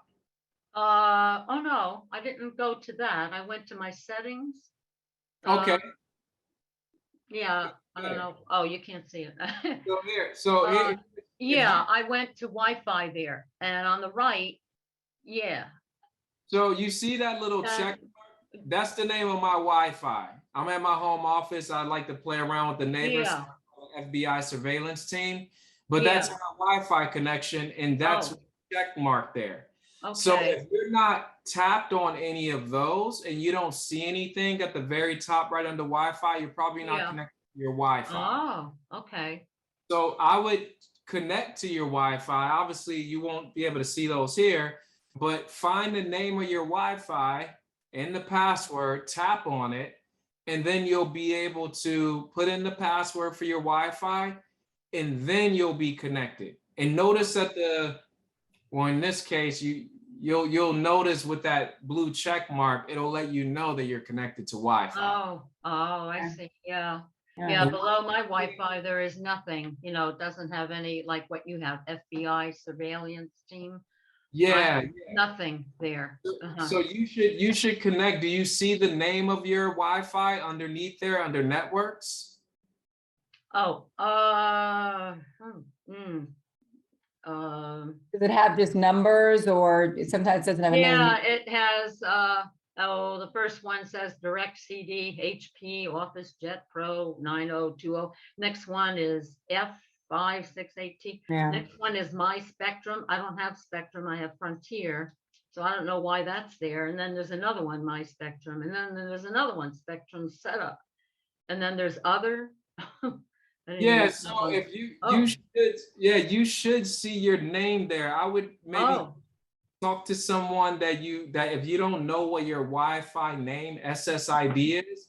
Oh no, I didn't go to that. I went to my settings. Okay. Yeah, I don't know. Oh, you can't see it. Yeah, I went to Wi-Fi there, and on the right, yeah. So you see that little check? That's the name of my Wi-Fi. I'm at my home office. I like to play around with the neighbors, Yeah. FBI surveillance team, but Yeah. that's my Wi-Fi connection, and that's Oh. the check mark there. So Okay. if you're not tapped on any of those and you don't see anything at the very top right under Wi-Fi, you're probably not Yeah. connected to your Wi-Fi. Oh, okay. So I would connect to your Wi-Fi. Obviously, you won't be able to see those here, but find the name of your Wi-Fi and the password, tap on it, and then you'll be able to put in the password for your Wi-Fi, and then you'll be connected. And notice that well, in this case, you'll notice with that blue check mark, it'll let you know that you're connected to Wi-Fi. Oh, I see. Yeah. Yeah, below my Wi-Fi, there is nothing, it doesn't have any, like what you have, FBI surveillance team. Yeah. Nothing there. So you should connect. Do you see the name of your Wi-Fi underneath there under networks? Oh, Does it have just numbers, or sometimes it doesn't have a name? yeah, it has, the first one says Direct CD, HP, Office Jet Pro 9020. Next one is F568T. Yeah. Next one is My Spectrum. I don't have Spectrum, I have Frontier. So I don't know why that's there. And then there's another one, My Spectrum. And then there's another one, Spectrum Setup. And then there's other. Yeah, so if you should see your name there. I would maybe talk to someone that if you don't know what your Wi-Fi name SSID is,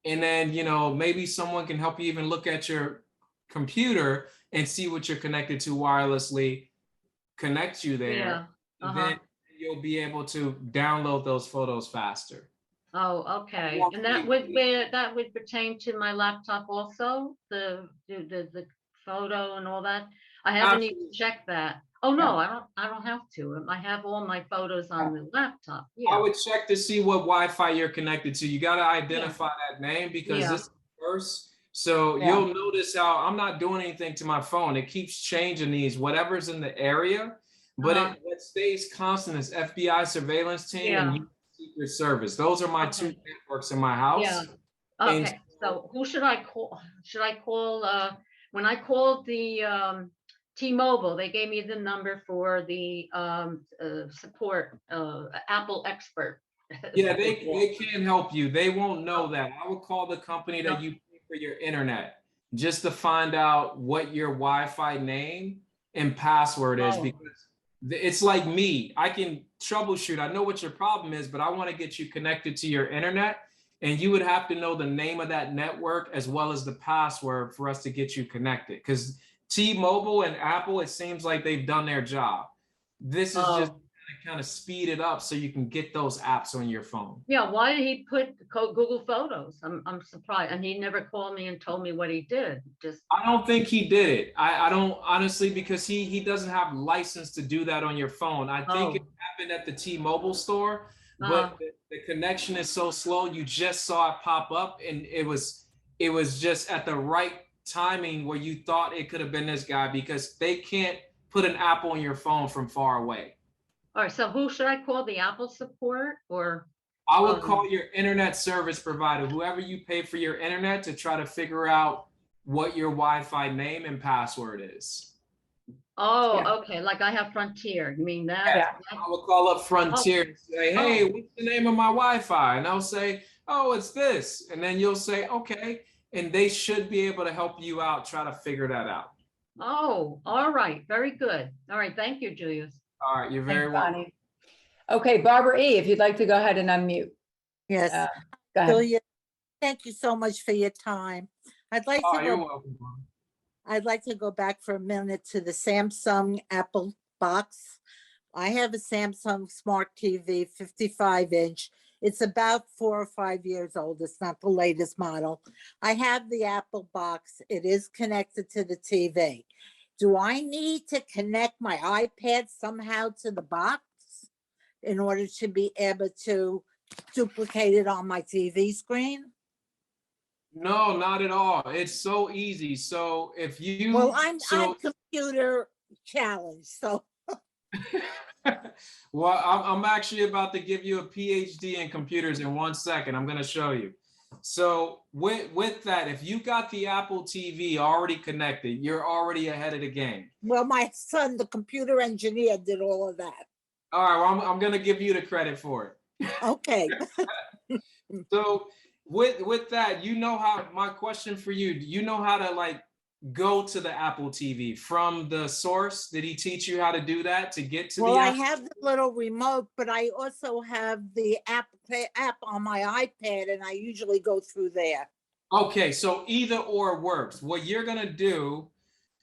and then maybe someone can help you even look at your computer and see what you're connected to wirelessly, connect you there, and then you'll be able to download those photos faster. Oh, okay. And that would pertain to my laptop also, the photo and all that. I haven't even checked that. Oh no, I don't have to. I have all my photos on the laptop. I would check to see what Wi-Fi you're connected to. You got to identify that name, because this is first. So you'll notice how I'm not doing anything to my phone. It keeps changing these, whatever's in the area, but what stays constant is FBI surveillance team and Secret Service. Those are my two networks in my house. Yeah. Okay. So who should I call? Should I call, when I called the T-Mobile, they gave me the number for the support, Apple expert. Yeah, they can't help you. They won't know that. I would call the company that you pay for your internet just to find out what your Wi-Fi name and password is, because it's like me. I can troubleshoot. I know what your problem is, but I want to get you connected to your internet, and you would have to know the name of that network as well as the password for us to get you connected. Because T-Mobile and Apple, it seems like they've done their job. This is just kind of speed it up so you can get those apps on your phone. Yeah, why did he put Google Photos? I'm surprised, and he never called me and told me what he did. I don't think he did it. I don't, honestly, because he doesn't have license to do that on your phone. I think it happened at the T-Mobile store, but the connection is so slow. You just saw it pop up, and it was just at the right timing where you thought it could have been this guy, because they can't put an app on your phone from far away. All right, so who should I call? The Apple support, or? I would call your internet service provider, whoever you pay for your internet, to try to figure out what your Wi-Fi name and password is. Oh, okay. Like I have Frontier. You mean that? Yeah. I would call up Frontier and say, hey, what's the name of my Wi-Fi? And they'll say, oh, it's this. And then you'll say, okay. And they should be able to help you out, try to figure that out. Oh, all right. Very good. All right. Thank you, Julius. All right. You're very welcome. Okay, Barbara E., if you'd like to go ahead and unmute. Yes. Go ahead. Julia, thank you so much for your time. I'd like Oh, to you're go, welcome. Mom. I'd like to go back for a minute to the Samsung Apple box. I have a Samsung Smart TV, 55-inch. It's about 4 or 5 years old. It's not the latest model. I have the Apple box. It is connected to the TV. Do I need to connect my iPad somehow to the box in order to be able to duplicate it on my TV screen? No, not at all. It's so easy. So if you, Well, I'm so computer challenged, so well, I'm actually about to give you a PhD in computers in 1 second. I'm going to show you. So with that, if you got the Apple TV already connected, you're already ahead of the game. well, my son, the computer engineer, did all of that. All right, well, I'm going to give you the credit for it. Okay. So with that, you know how, my question for you, do you know how to like go to the Apple TV from the source? Did he teach you how to do that to get to Well, the I Apple? have the little remote, but I also have the app on my iPad, and I usually go through there. Okay, so either or works. What you're gonna do,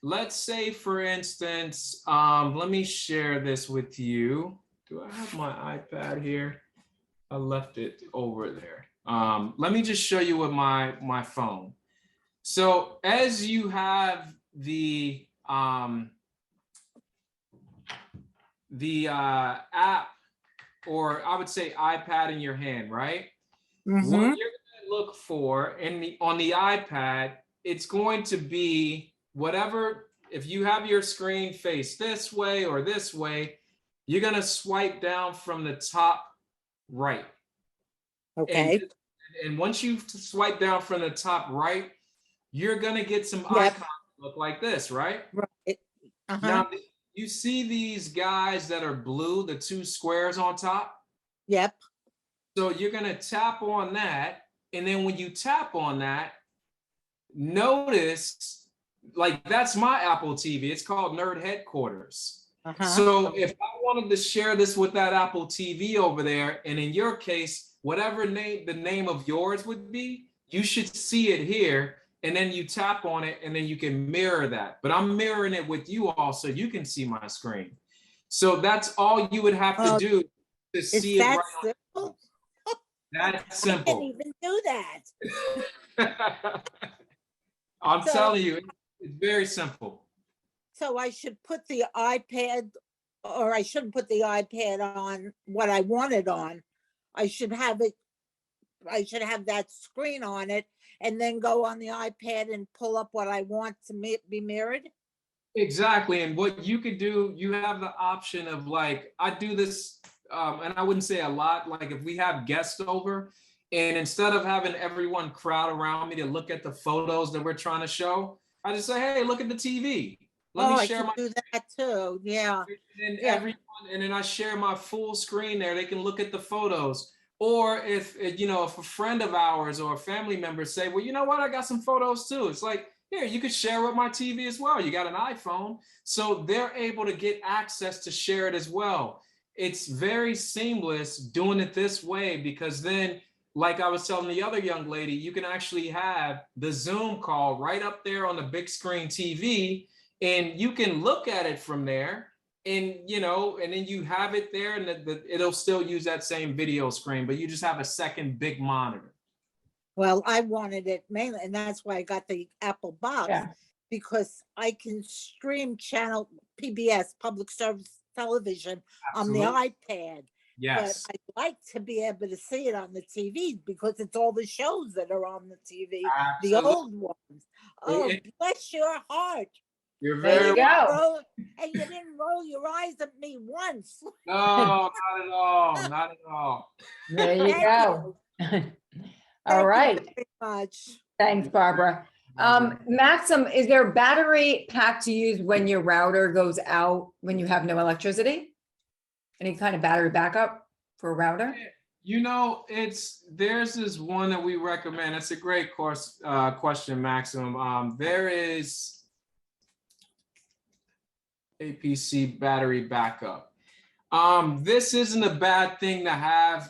let's say for instance, let me share this with you. Do I have my iPad here? I left it over there. Let me just show you with my phone. So as you have the app, or I would say iPad in your hand, right? What Mhm. you're going to look for on the iPad, it's going to be whatever. If you have your screen face this way or this way, you're going to swipe down from the top right. Okay. And once you swipe down from the top right, you're going to get some Yep. icons that look like this, right? Right. Now, you see these guys that are blue, the 2 squares on top? Yep. So you're going to tap on that. And then when you tap on that, notice, like that's my Apple TV. It's called Nerd Headquarters. So if I wanted to share this with that Apple TV over there, and in your case, whatever the name of yours would be, you should see it here. And then you tap on it and then you can mirror that. But I'm mirroring it with you all so you can see my screen. So that's all you would have to do to see it right on. Simple? That's I can't simple. even do that. I'm telling you, it's very simple. So I should put the iPad, or I shouldn't put the iPad on what I want it on. I should have that screen on it and then go on the iPad and pull up what I want to be mirrored. Exactly. And what you could do, you have the option of like, I do this, and I wouldn't say a lot, like if we have guests over, and instead of having everyone crowd around me to look at the photos that we're trying to show, I just say, hey, look at the TV. Let me share I can do that too. Yeah. And everyone, and then I share my full screen there. They can look at the photos. Or if if a friend of ours or a family member say, well, you know what, I got some photos too. It's like, here, you could share with my TV as well. You got an iPhone. So they're able to get access to share it as well. It's very seamless doing it this way, because then, like I was telling the other young lady, you can actually have the Zoom call right up there on the big screen TV, and you can look at it from there, and and then you have it there, and it'll still use that same video screen, but you just have a second big monitor. Well, I wanted it mainly, and that's why I got the Apple box, because I can stream channel PBS, public service television, Absolutely. on the iPad. Yes. But I'd like to be able to see it on the TV because it's all the shows that are on the TV, Absolutely. the old ones. Oh, bless your heart. You're very welcome. And you didn't roll your eyes at me once. No, not at all. Not at all. There you go. All right. Thank you very much. Thanks, Barbara. Maxim, is there a battery pack to use when your router goes out, when you have no electricity? Any kind of battery backup for a router? There's this one that we recommend. It's a great question, Maxim. There is APC battery backup. This isn't a bad thing to have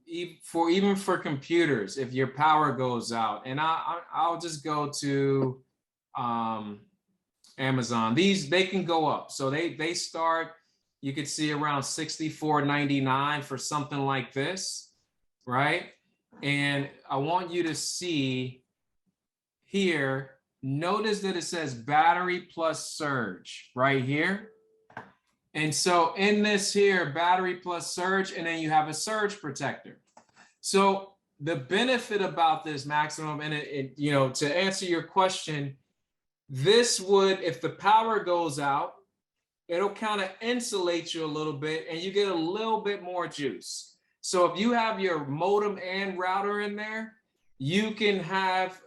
even for computers if your power goes out. And I'll just go to Amazon. These they can go up. So they start, you could see around $64.99 for something like this, right? And I want you to see here, notice that it says battery plus surge right here. And so in this here, battery plus surge, and then you have a surge protector. So the benefit about this, Maximum, and you know, to answer your question, this would, if the power goes out, it'll kind of insulate you a little bit and you get a little bit more juice. So if you have your modem and router in there, you can have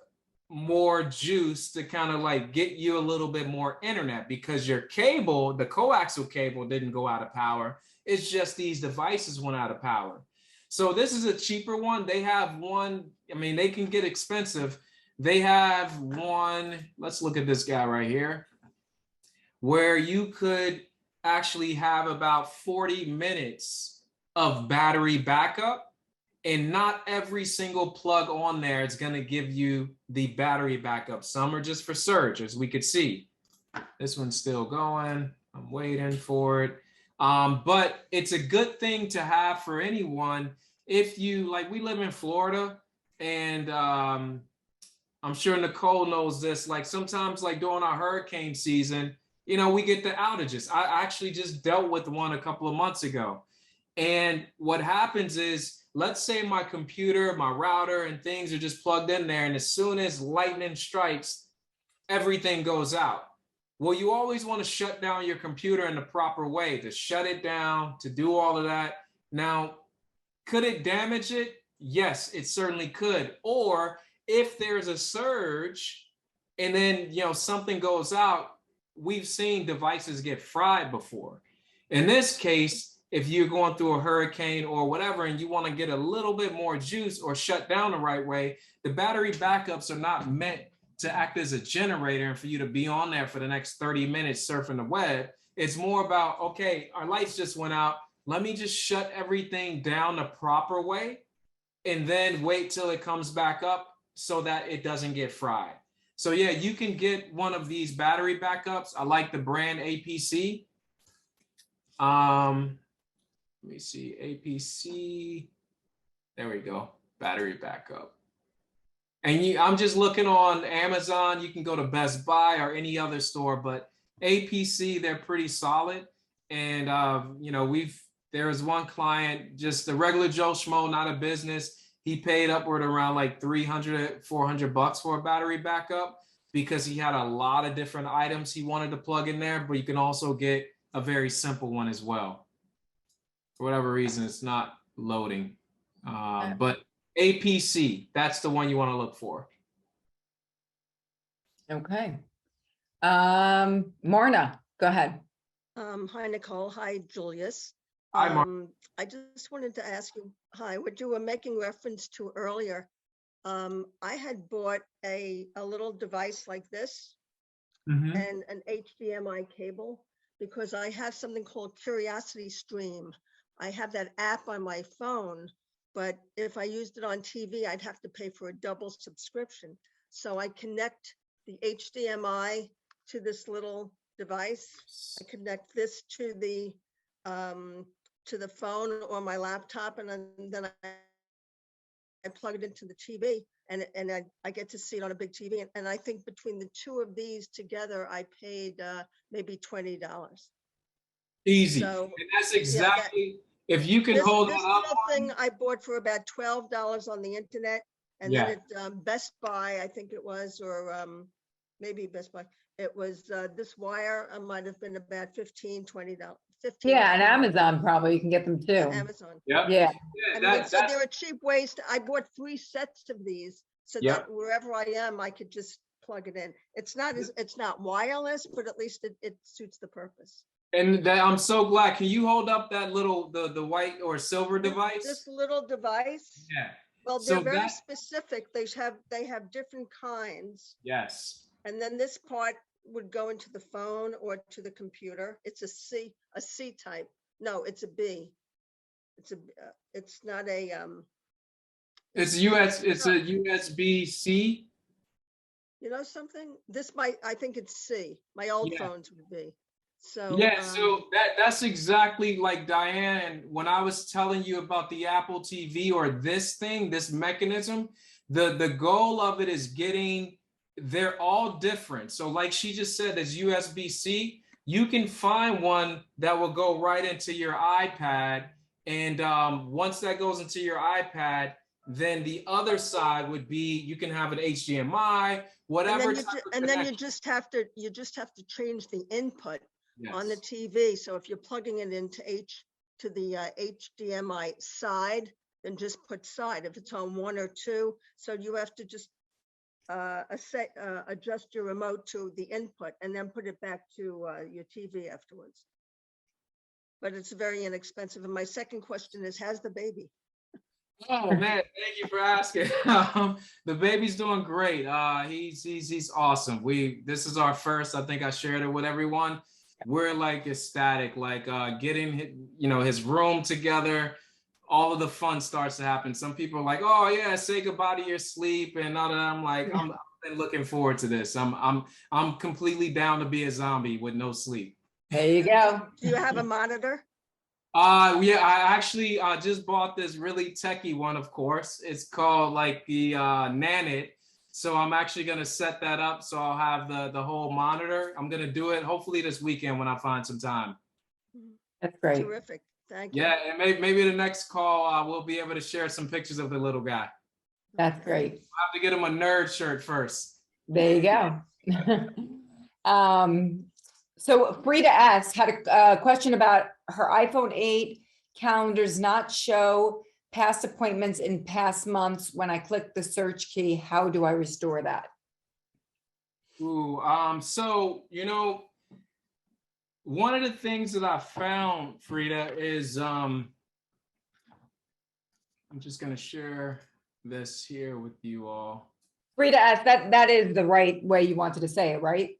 more juice to kind of like get you a little bit more internet, because your cable, the coaxial cable, didn't go out of power. It's just these devices went out of power. So this is a cheaper one. They have one, I mean, they can get expensive. They have one, let's look at this guy right here, where you could actually have about 40 minutes of battery backup. And not every single plug on there is going to give you the battery backup. Some are just for surge, as we could see. This one's still going. I'm waiting for it. But it's a good thing to have for anyone. If you, like, we live in Florida, and I'm sure Nicole knows this, like sometimes like during our hurricane season, you know, we get the outages. I actually just dealt with one a couple of months ago. And what happens is, let's say my computer, my router, and things are just plugged in there, and as soon as lightning strikes, everything goes out. Well, you always want to shut down your computer in the proper way, to shut it down, to do all of that. Now, could it damage it? Yes, it certainly could. Or if there's a surge and then, you know, something goes out, we've seen devices get fried before. In this case, if you're going through a hurricane or whatever, and you want to get a little bit more juice or shut down the right way, the battery backups are not meant to act as a generator and for you to be on there for the next 30 minutes surfing the web. It's more about, okay, our lights just went out. Let me just shut everything down the proper way and then wait till it comes back up so that it doesn't get fried. So yeah, you can get one of these battery backups. I like the brand APC. Let me see, APC. There we go, battery backup. And I'm just looking on Amazon. You can go to Best Buy or any other store, but APC, they're pretty solid. And you know, there was one client, just the regular Joe Schmo, not a business. He paid upward around like $300, $400 for a battery backup because he had a lot of different items he wanted to plug in there, but you can also get a very simple one as well. For whatever reason, it's not loading. But APC, that's the one you want to look for. Okay. Marna, go ahead. Hi, Nicole. Hi, Julius. Hi, Mark. I just wanted to ask you, hi, what you were making reference to earlier. I had bought a little device like this and an HDMI cable because I have something called Curiosity Stream. I have that app on my phone, but if I used it on TV, I'd have to pay for a double subscription. So I connect the HDMI to this little device. I connect this to the phone or my laptop, and then I plug it into the TV, and I get to see it on a big TV. And I think between the two of these together, I paid maybe $20. Easy. So, and that's exactly, if you can this hold that little up. thing I bought for about $12 on the internet, and then at Best Buy, I think it was, or maybe Best Buy, it was this wire might have been about $15, $20. Yeah, and Amazon probably you can get them too. Amazon. Yep. Yeah. So there are cheap ways I bought 3 sets of these so that wherever I am, I could just plug it in. It's not wireless, but at least it suits the purpose. And I'm so glad. Can you hold up that little, the white or silver device? This little device? Yeah. Well, they're very specific. They have different kinds. Yes. And then this part would go into the phone or to the computer. It's a C type, No, it's a B. It's not a, It's it's a USB-C. you know something? I think it's C. My old Yeah. phones would be. So. Yeah, so that's exactly like Diane, when I was telling you about the Apple TV or this thing, this mechanism, the goal of it is they're all different. So like she just said, there's USB-C. You can find one that will go right into your iPad. And once that goes into your iPad, then the other side would be, you can have an HDMI, whatever. And then you just have to change the input on the TV. So if you're plugging it into the HDMI side, then just put side if it's on 1 or 2. So you have to just adjust your remote to the input and then put it back to your TV afterwards. But it's very inexpensive. And my second question is, how's the baby? Oh man, thank you for asking. The baby's doing great. He's awesome. This is our first. I think I shared it with everyone. We're like ecstatic, like getting his room together. All of the fun starts to happen. Some people are like, "Oh yeah, say goodbye to your sleep," and all that. I'm like, I've been looking forward to this. I'm completely down to be a zombie with no sleep. There you go. Do you have a monitor? Yeah, I actually just bought this really techie one, of course. It's called like the Nanit. So I'm actually gonna set that up so I'll have the whole monitor. I'm gonna do it hopefully this weekend when I find some time. That's great. Terrific. Thank you. Yeah, and maybe the next call we'll be able to share some pictures of the little guy. That's great. I'll have to get him a nerd shirt first. There you go. So Frida S had a question about her iPhone 8 calendars not show past appointments in past months. When I click the search key, how do I restore that? Ooh, so one of the things that I found, Frida, is I'm just gonna share this here with you all. Frida S, that is the right way you wanted to say it, right?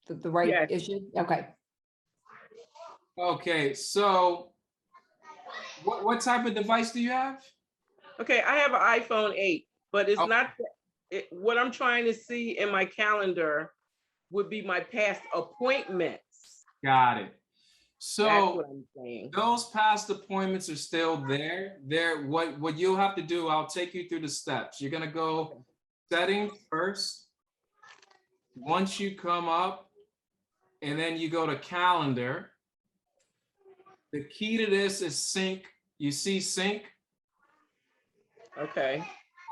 The right issue? Okay. Okay, so what type of device do you have? Okay, I have an iPhone 8, but it's not what I'm trying to see in my calendar would be my past appointments. Got it. That's So what I'm saying. those past appointments are still there. What you'll have to do, I'll take you through the steps. You're gonna go settings first. Once you come up, and then you go to calendar. The key to this is sync. You see sync? Okay.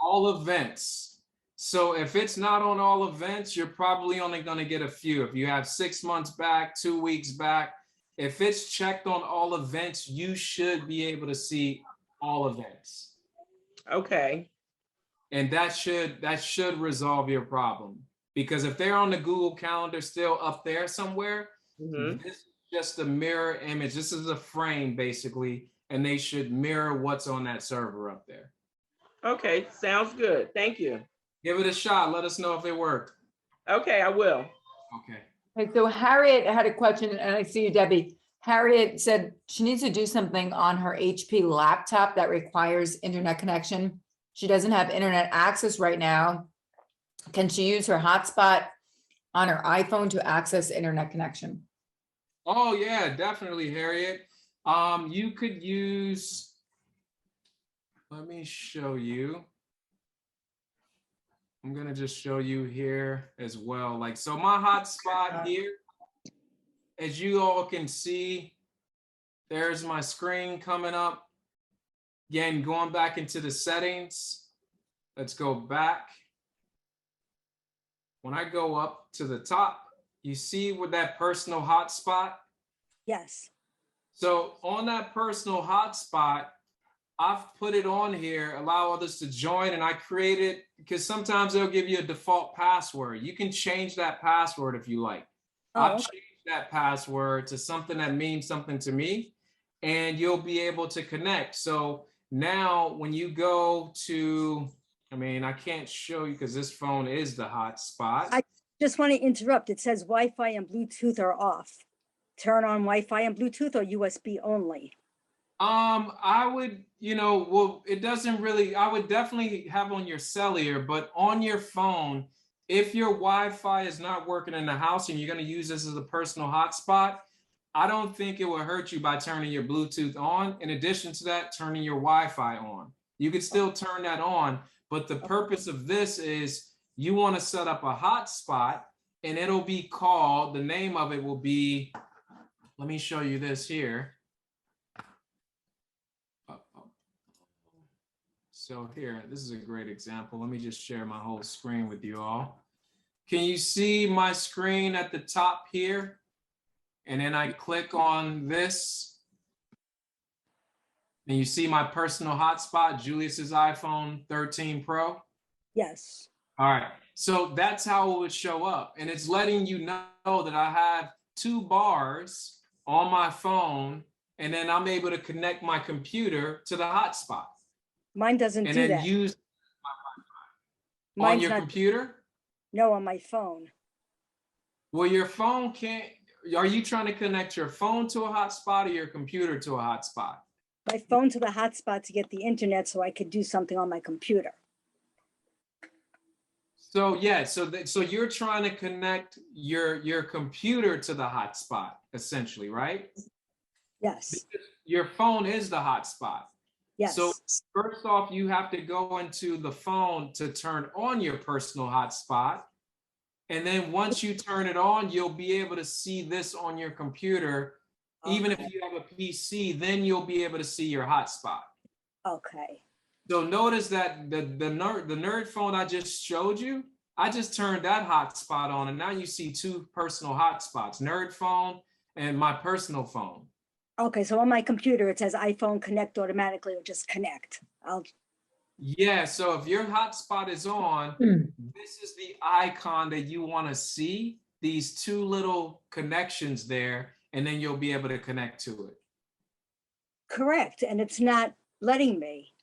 All events. So if it's not on all events, you're probably only going to get a few. If you have 6 months back, 2 weeks back, if it's checked on all events, you should be able to see all events. Okay. And that should resolve your problem. Because if they're on the Google Calendar still up there somewhere, this is just a mirror image. This is a frame basically, and they should mirror what's on that server up there. Okay, sounds good. Thank you. Give it a shot. Let us know if it worked. Okay, I will. Okay. Okay, so Harriet had a question, and I see you, Debbie. Harriet said she needs to do something on her HP laptop that requires internet connection. She doesn't have internet access right now. Can she use her hotspot on her iPhone to access internet connection? Oh yeah, definitely, Harriet. You could use, let me show you. I'm gonna just show you here as well. Like, so my hotspot here, as you all can see, there's my screen coming up. Again, going back into the settings. Let's go back. When I go up to the top, you see with that personal hotspot? Yes. So on that personal hotspot, I've put it on here, allow others to join, and I created, because sometimes they'll give you a default password. You can change that password if you like. I've changed that password to something that means something to me, and you'll be able to connect. So now when you go to, I can't show you because this phone is the hotspot. I just want to interrupt. It says Wi-Fi and Bluetooth are off. Turn on Wi-Fi and Bluetooth or USB only. I would, well, it doesn't really, I would definitely have on your cellular, but on your phone, if your Wi-Fi is not working in the house and you're going to use this as a personal hotspot, I don't think it will hurt you by turning your Bluetooth on. In addition to that, turning your Wi-Fi on. You could still turn that on, but the purpose of this is you want to set up a hotspot and it'll be called, the name of it will be, let me show you this here. So here, this is a great example. Let me just share my whole screen with you all. Can you see my screen at the top here? And then I click on this. And you see my personal hotspot, Julius's iPhone 13 Pro? Yes. All right, so that's how it would show up. And it's letting you know that I have 2 bars on my phone, and then I'm able to connect my computer to the hotspot. Mine doesn't And do then that. use on Mine's your not, computer? no, on my phone. Well, your phone can't, are you trying to connect your phone to a hotspot or your computer to a hotspot? My phone to the hotspot to get the internet so I could do something on my computer. So yeah, so you're trying to connect your computer to the hotspot, essentially, right? Yes. Because your phone is the hotspot. Yes. So first off, you have to go into the phone to turn on your personal hotspot. And then once you turn it on, you'll be able to see this on your computer. Even if you have a PC, then you'll be able to see your hotspot. Okay. So notice that the nerd phone I just showed you, I just turned that hotspot on, and now you see 2 personal hotspots, nerd phone and my personal phone. Okay, so on my computer, it says iPhone connect automatically or just connect. Yeah, so if your hotspot is on, this is the icon that you want to see, these 2 little connections there, and then you'll be able to connect to it. Correct, and it's not letting me.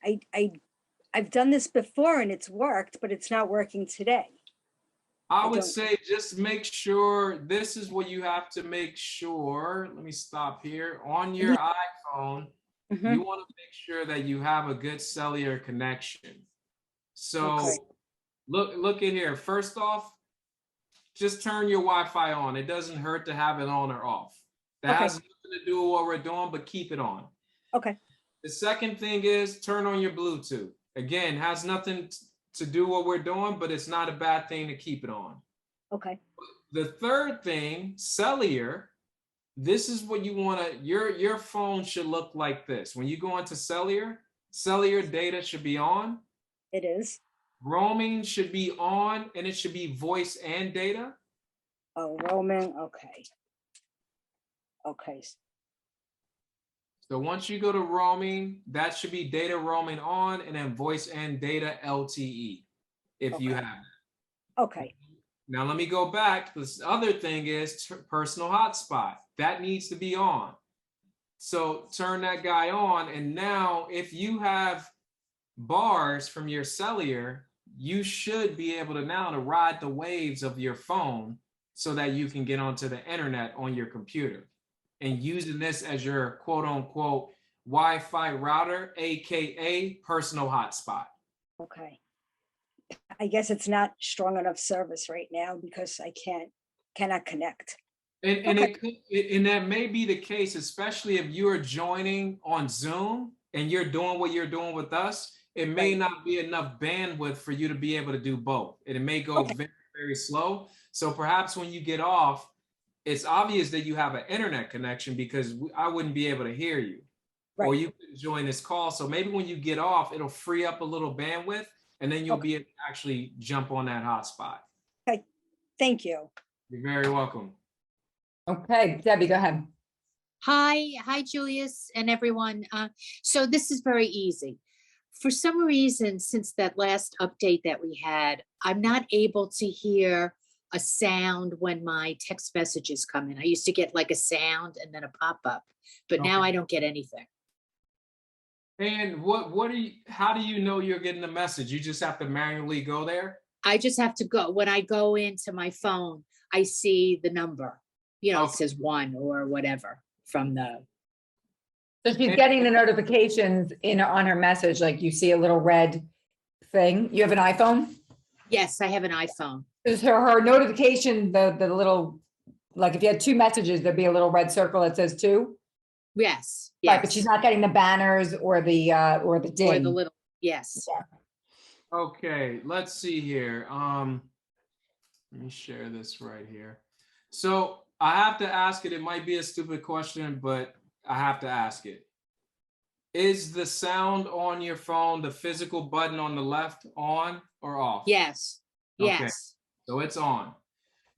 I've done this before and it's worked, but it's not working today. I would say just make sure, this is what you have to make sure. Let me stop here. On your iPhone, you want to make sure that you have a good cellular connection. So look at here. First off, just turn your Wi-Fi on. It doesn't hurt to have it on or off. That has nothing to do with what we're doing, but keep it on. Okay. The second thing is turn on your Bluetooth. Again, has nothing to do what we're doing, but it's not a bad thing to keep it on. Okay. The third thing, cellular, this is what you want to, your phone should look like this. When you go into cellular data should be on. It is. Roaming should be on, and it should be voice and data. Oh, roaming, okay. Okay. So once you go to roaming, that should be data roaming on, and then voice and data LTE, if you have it. Okay. Now let me go back. This other thing is personal hotspot. That needs to be on. So turn that guy on, and now if you have bars from your cellular, you should be able to now to ride the waves of your phone so that you can get onto the internet on your computer. And using this as your quote unquote Wi-Fi router, AKA personal hotspot. Okay. I guess it's not strong enough service right now because I cannot connect. And and that may be the case, especially if you are joining on Zoom and you're doing what you're doing with us. It may not be enough bandwidth for you to be able to do both. It may go very, very slow. So perhaps when you get off, it's obvious that you have an internet connection because I wouldn't be able to hear you. Or you could join this call. So maybe when you get off, it'll free up a little bandwidth and then you'll be able to actually jump on that hotspot. Okay, thank you. You're very welcome. Okay, Debbie, go ahead. Hi, Julius and everyone. So this is very easy. For some reason, since that last update that we had, I'm not able to hear a sound when my text messages come in. I used to get like a sound and then a pop-up, but now I don't get anything. And how do you know you're getting the message? You just have to manually go there? I just have to go. When I go into my phone, I see the number, it says 1 or whatever from the So she's getting the notifications on her message, like you see a little red thing. You have an iPhone? Yes, I have an iPhone. Is her notification, the little, like if you had two messages, there'd be a little red circle that says two? Yes, Right, but she's yes. not getting the banners or the Or the ding. little, yes. Okay, let's see here. Let me share this right here. So I have to ask it. It might be a stupid question, but I have to ask it. Is the sound on your phone, the physical button on the left, on or off? Yes, Okay. yes. So it's on.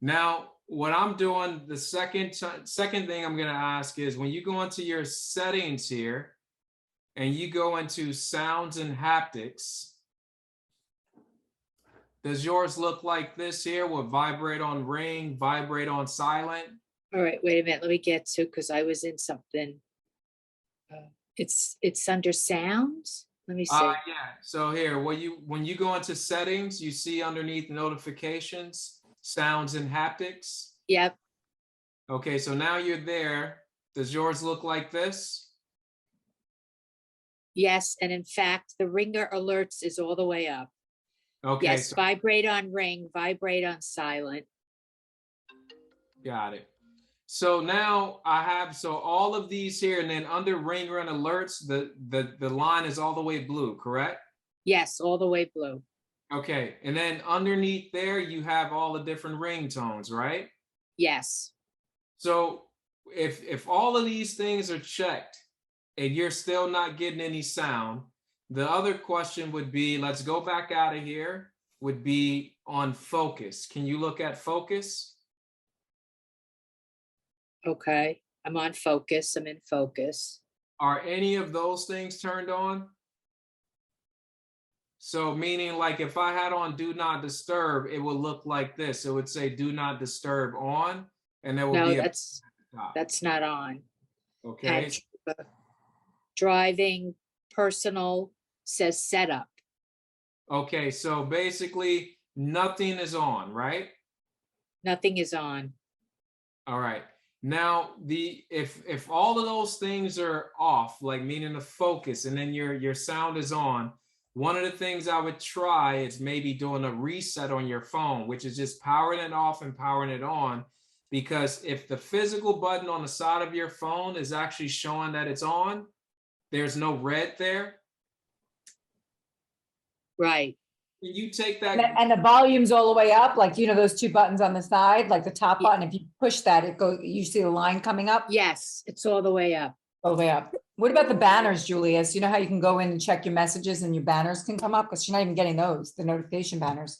Now, what I'm doing, the second thing I'm going to ask is when you go into your settings here and you go into sounds and haptics, does yours look like this here with vibrate on ring, vibrate on silent? All right, wait a minute. Let me get to, because I was in something. It's under sounds. Let me see. Yeah. So here, when you go into settings, you see underneath notifications, sounds and haptics. Yep. Okay, so now you're there. Does yours look like this? Yes, and in fact, the ringer alerts is all the way up. Okay. Yes, So, vibrate on ring, vibrate on silent. got it. So now I have, so all of these here, and then under ringer and alerts, the line is all the way blue, correct? Yes, all the way blue. Okay, and then underneath there, you have all the different ringtones, right? Yes. So if all of these things are checked and you're still not getting any sound, the other question would be, let's go back out of here, would be on focus. Can you look at focus? Okay, I'm on focus. I'm in focus. Are any of those things turned on? So meaning like if I had on do not disturb, it would look like this. It would say do not disturb on, and there will No, be a that's not on. okay. And driving personal says setup. Okay, so basically nothing is on, right? Nothing is on. All right. Now if all of those things are off, like meaning the focus, and then your sound is on, one of the things I would try is maybe doing a reset on your phone, which is just powering it off and powering it on. Because if the physical button on the side of your phone is actually showing that it's on, there's no red there. Right. Can you take that? And the volume's all the way up, like, those two buttons on the side, like the top button, if you push that, it goes, you see the line coming up? Yes, it's all the way up. All the way up. What about the banners, Julius? You know how you can go in and check your messages and your banners can come up? Because you're not even getting those, the notification banners.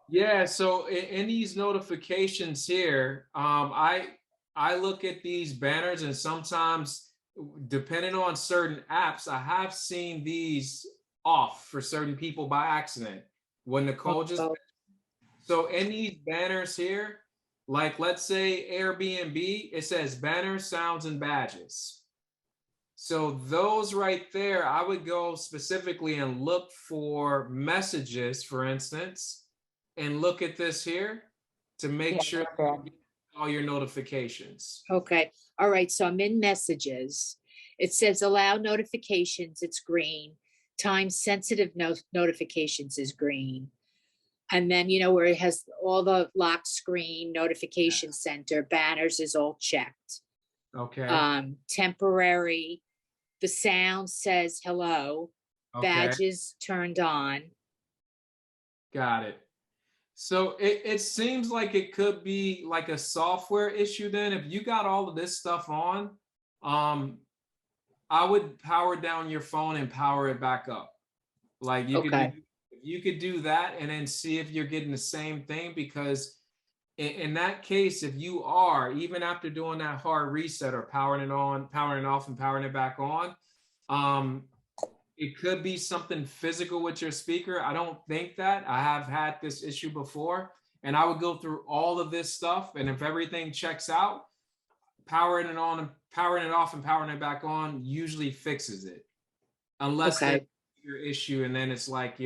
Yeah, so in these notifications here, I look at these banners, and sometimes depending on certain apps, I have seen these off for certain people by accident. When Nicole just, so in these banners here, like let's say Airbnb, it says banners, sounds, and badges. So those right there, I would go specifically and look for messages, for instance, and look at this here to make sure you get all your notifications. Okay. All right. So I'm in messages. It says allow notifications. It's green. Time sensitive notifications is green. And then, where it has all the lock screen, notification center, banners is all checked. Okay. Temporary, the sound says hello, badges turned on. Got it. So it seems like it could be like a software issue then. If you got all of this stuff on, I would power down your phone and power it back up. Like you could do that and then see if you're getting the same thing, because in that case, if you are, even after doing that hard reset or powering it on, powering it off, and powering it back on, it could be something physical with your speaker. I don't think that. I have had this issue before, and I would go through all of this stuff, and if everything checks out, powering it on and powering it off and powering it back on usually fixes it. Unless there's your issue, and then it's like,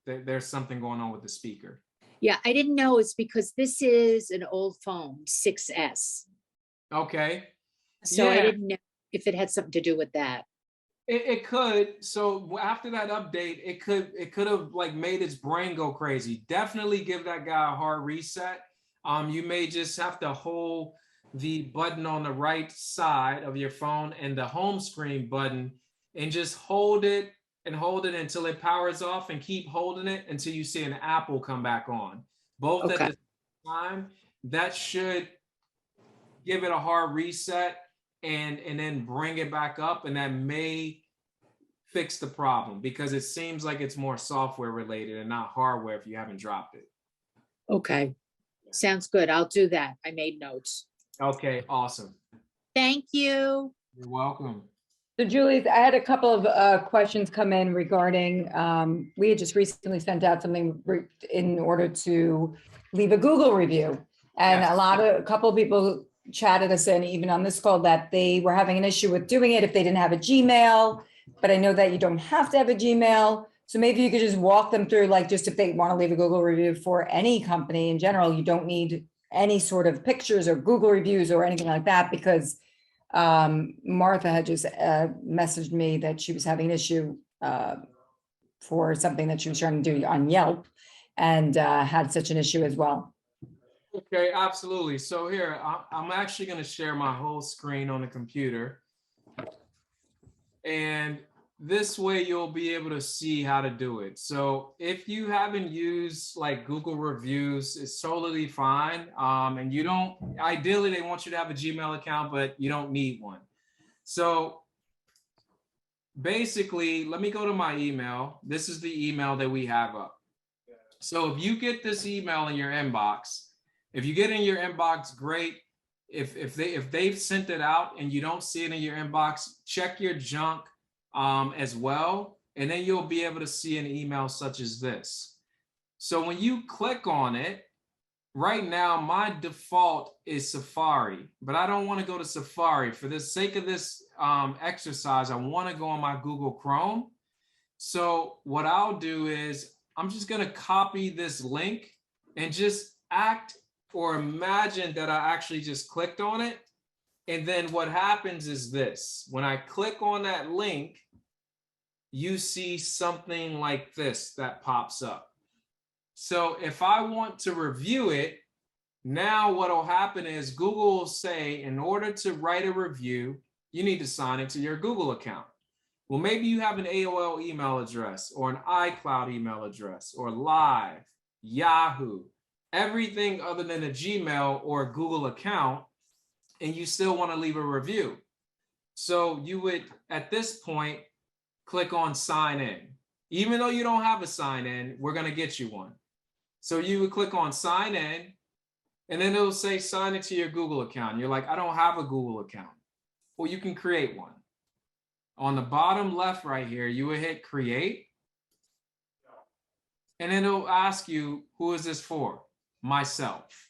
there's something going on with the speaker. Yeah, I didn't know it's because this is an old phone, 6S. Okay. So I didn't know if it had something to do with that. It could. So after that update, it could have like made its brain go crazy. Definitely give that guy a hard reset. You may just have to hold the button on the right side of your phone and the home screen button and just hold it until it powers off, and keep holding it until you see an apple come back on. Both at the same time. That should give it a hard reset and then bring it back up, and that may fix the problem, because it seems like it's more software related and not hardware if you haven't dropped it. Okay, sounds good. I'll do that. I made notes. Okay, awesome. Thank you. You're welcome. So Julius, I had a couple of questions come in regarding, we had just recently sent out something in order to leave a Google review. And Yes. a couple of people chatted us in, even on this call, that they were having an issue with doing it if they didn't have a Gmail. But I know that you don't have to have a Gmail. So maybe you could just walk them through, like, just if they want to leave a Google review for any company in general, you don't need any sort of pictures or Google reviews or anything like that, because Martha had just messaged me that she was having an issue for something that she was trying to do on Yelp, and had such an issue as well. Okay, absolutely. So here, I'm actually going to share my whole screen on the computer. And this way you'll be able to see how to do it. So if you haven't used like Google reviews, it's totally fine. And you don't, ideally they want you to have a Gmail account, but you don't need one. So basically, let me go to my email. This is the email that we have up. So if you get this email in your inbox, if you get in your inbox, great. If they've sent it out and you don't see it in your inbox, check your junk as well, and then you'll be able to see an email such as this. So when you click on it, right now my default is Safari, but I don't want to go to Safari. For the sake of this exercise, I want to go on my Google Chrome. So what I'll do is I'm just going to copy this link and just act or imagine that I actually just clicked on it. And then what happens is this: when I click on that link, you see something like this that pops up. So if I want to review it, now what will happen is Google will say, in order to write a review, you need to sign into your Google account. Well, maybe you have an AOL email address or an iCloud email address or Live, Yahoo, everything other than a Gmail or a Google account, and you still want to leave a review. So you would, at this point, click on sign in. Even though you don't have a sign in, we're going to get you one. So you would click on sign in, and then it'll say sign into your Google account. You're like, I don't have a Google account. Well, you can create one. On the bottom left right here, you would hit create. And then it'll ask you, who is this for? Myself.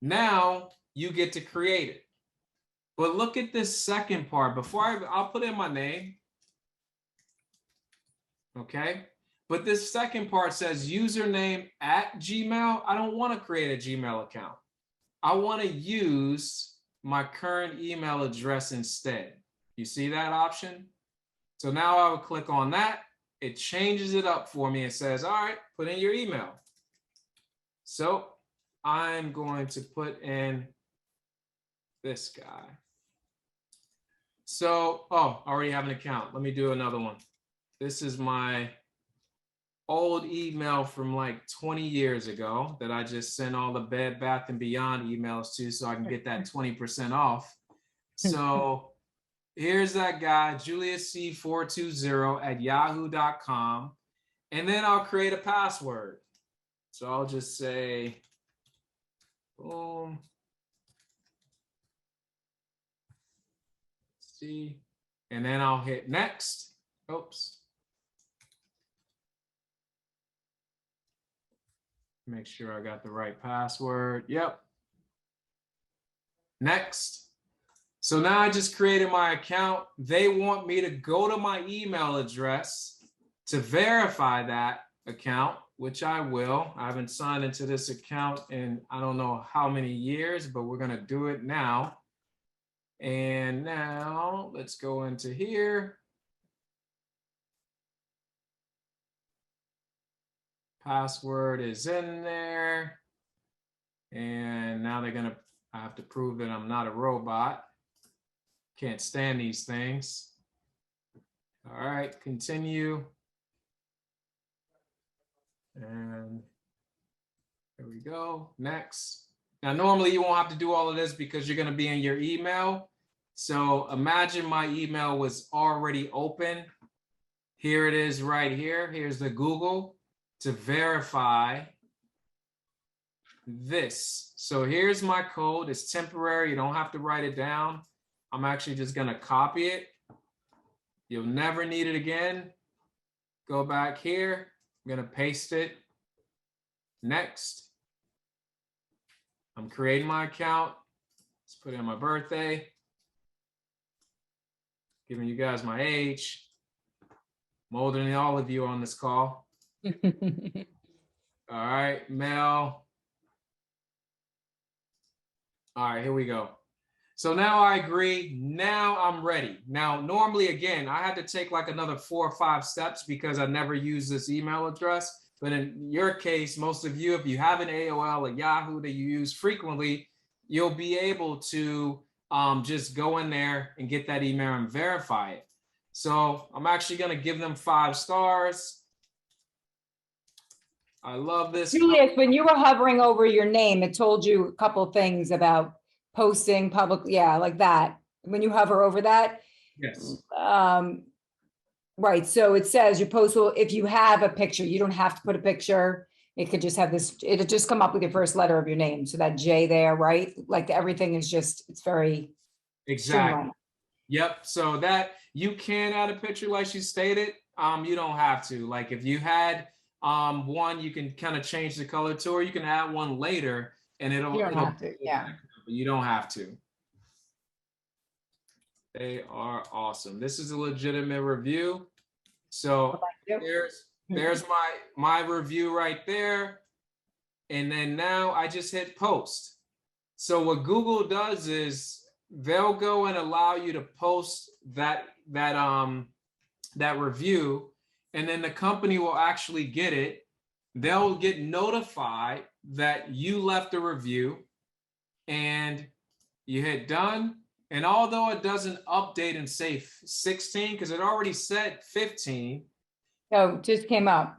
Now you get to create it. But look at this second part. Before I'll put in my name. Okay. But this second part says username at Gmail. I don't want to create a Gmail account. I want to use my current email address instead. You see that option? So now I would click on that. It changes it up for me and says, all right, put in your email. So I'm going to put in this guy. So, oh, I already have an account. Let me do another one. This is my old email from like 20 years ago that I just sent all the Bed Bath & Beyond emails to so I can get that 20% off. So here's that guy, JuliusC420@yahoo.com. And then I'll create a password. So I'll just say, boom. See, and then I'll hit next. Oops. Make sure I got the right password. Yep. Next. So now I just created my account. They want me to go to my email address to verify that account, which I will. I haven't signed into this account in I don't know how many years, but we're going to do it now. And now let's go into here. Password is in there. And now I have to prove that I'm not a robot. Can't stand these things. All right, continue. And there we go, next. Now, normally you won't have to do all of this because you're gonna be in your email. So imagine my email was already open. Here it is right here. Here's the Google to verify this. So here's my code. It's temporary. You don't have to write it down. I'm actually just gonna copy it. You'll never need it again. Go back here. I'm gonna paste it. Next. I'm creating my account. Let's put in my birthday. Giving you guys my age. I'm older than all of you on this call. All right, Mel. All right, here we go. So now I agree. Now I'm ready. Now, normally, again, I had to take like another 4 or 5 steps because I never used this email address. But in your case, most of you, if you have an AOL, a Yahoo that you use frequently, you'll be able to just go in there and get that email and verify it. So I'm actually going to give them 5 stars. I love this. Julius, when you were hovering over your name, it told you a couple things about posting public, yeah, like that. When you hover over that. Yes. Right, so it says your post will, if you have a picture, you don't have to put a picture. It could just have this, it'll just come up with your first letter of your name. So that J there, right? Like everything is just, it's very. Exactly. streamlined. Yep. So that you can add a picture like you stated. You don't have to. Like if you had one, you can kind of change the color to, or you can add one later and it'll have to, yeah. You don't have to. They are awesome. This is a legitimate review. So there's my review right there. And then now I just hit post. So what Google does is they'll go and allow you to post that review, and then the company will actually get it. They'll get notified that you left a review, and you hit done. And although it doesn't update and say 16, because it already said 15. Oh, just came up.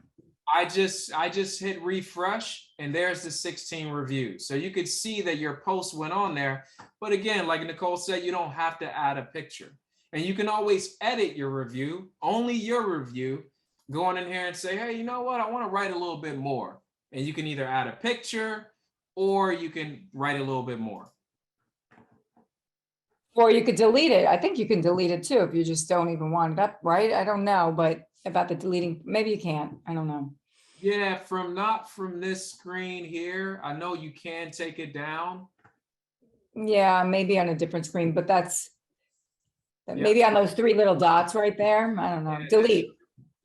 I just hit refresh, and there's the 16 reviews. So you could see that your post went on there. But again, like Nicole said, you don't have to add a picture. And you can always edit your review, only your review, go in here and say, hey, you know what? I want to write a little bit more. And you can either add a picture or you can write a little bit more. Or you could delete it. I think you can delete it too if you just don't even want it up, right? I don't know, but about the deleting, maybe you can't. I don't know. Yeah, not from this screen here. I know you can take it down. Yeah, maybe on a different screen, but maybe on those 3 little dots right there. I don't know. Yeah, Delete.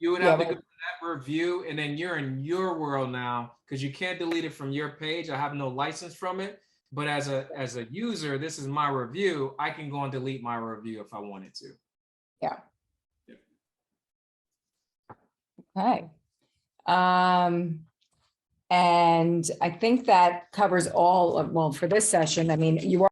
You would have to go to that review, and then you're in your world now because you can't delete it from your page. I have no license from it. But as a user, this is my review. I can go and delete my review if I wanted to. Yeah. Okay. And I think that covers all of, well, for this session, I mean, you are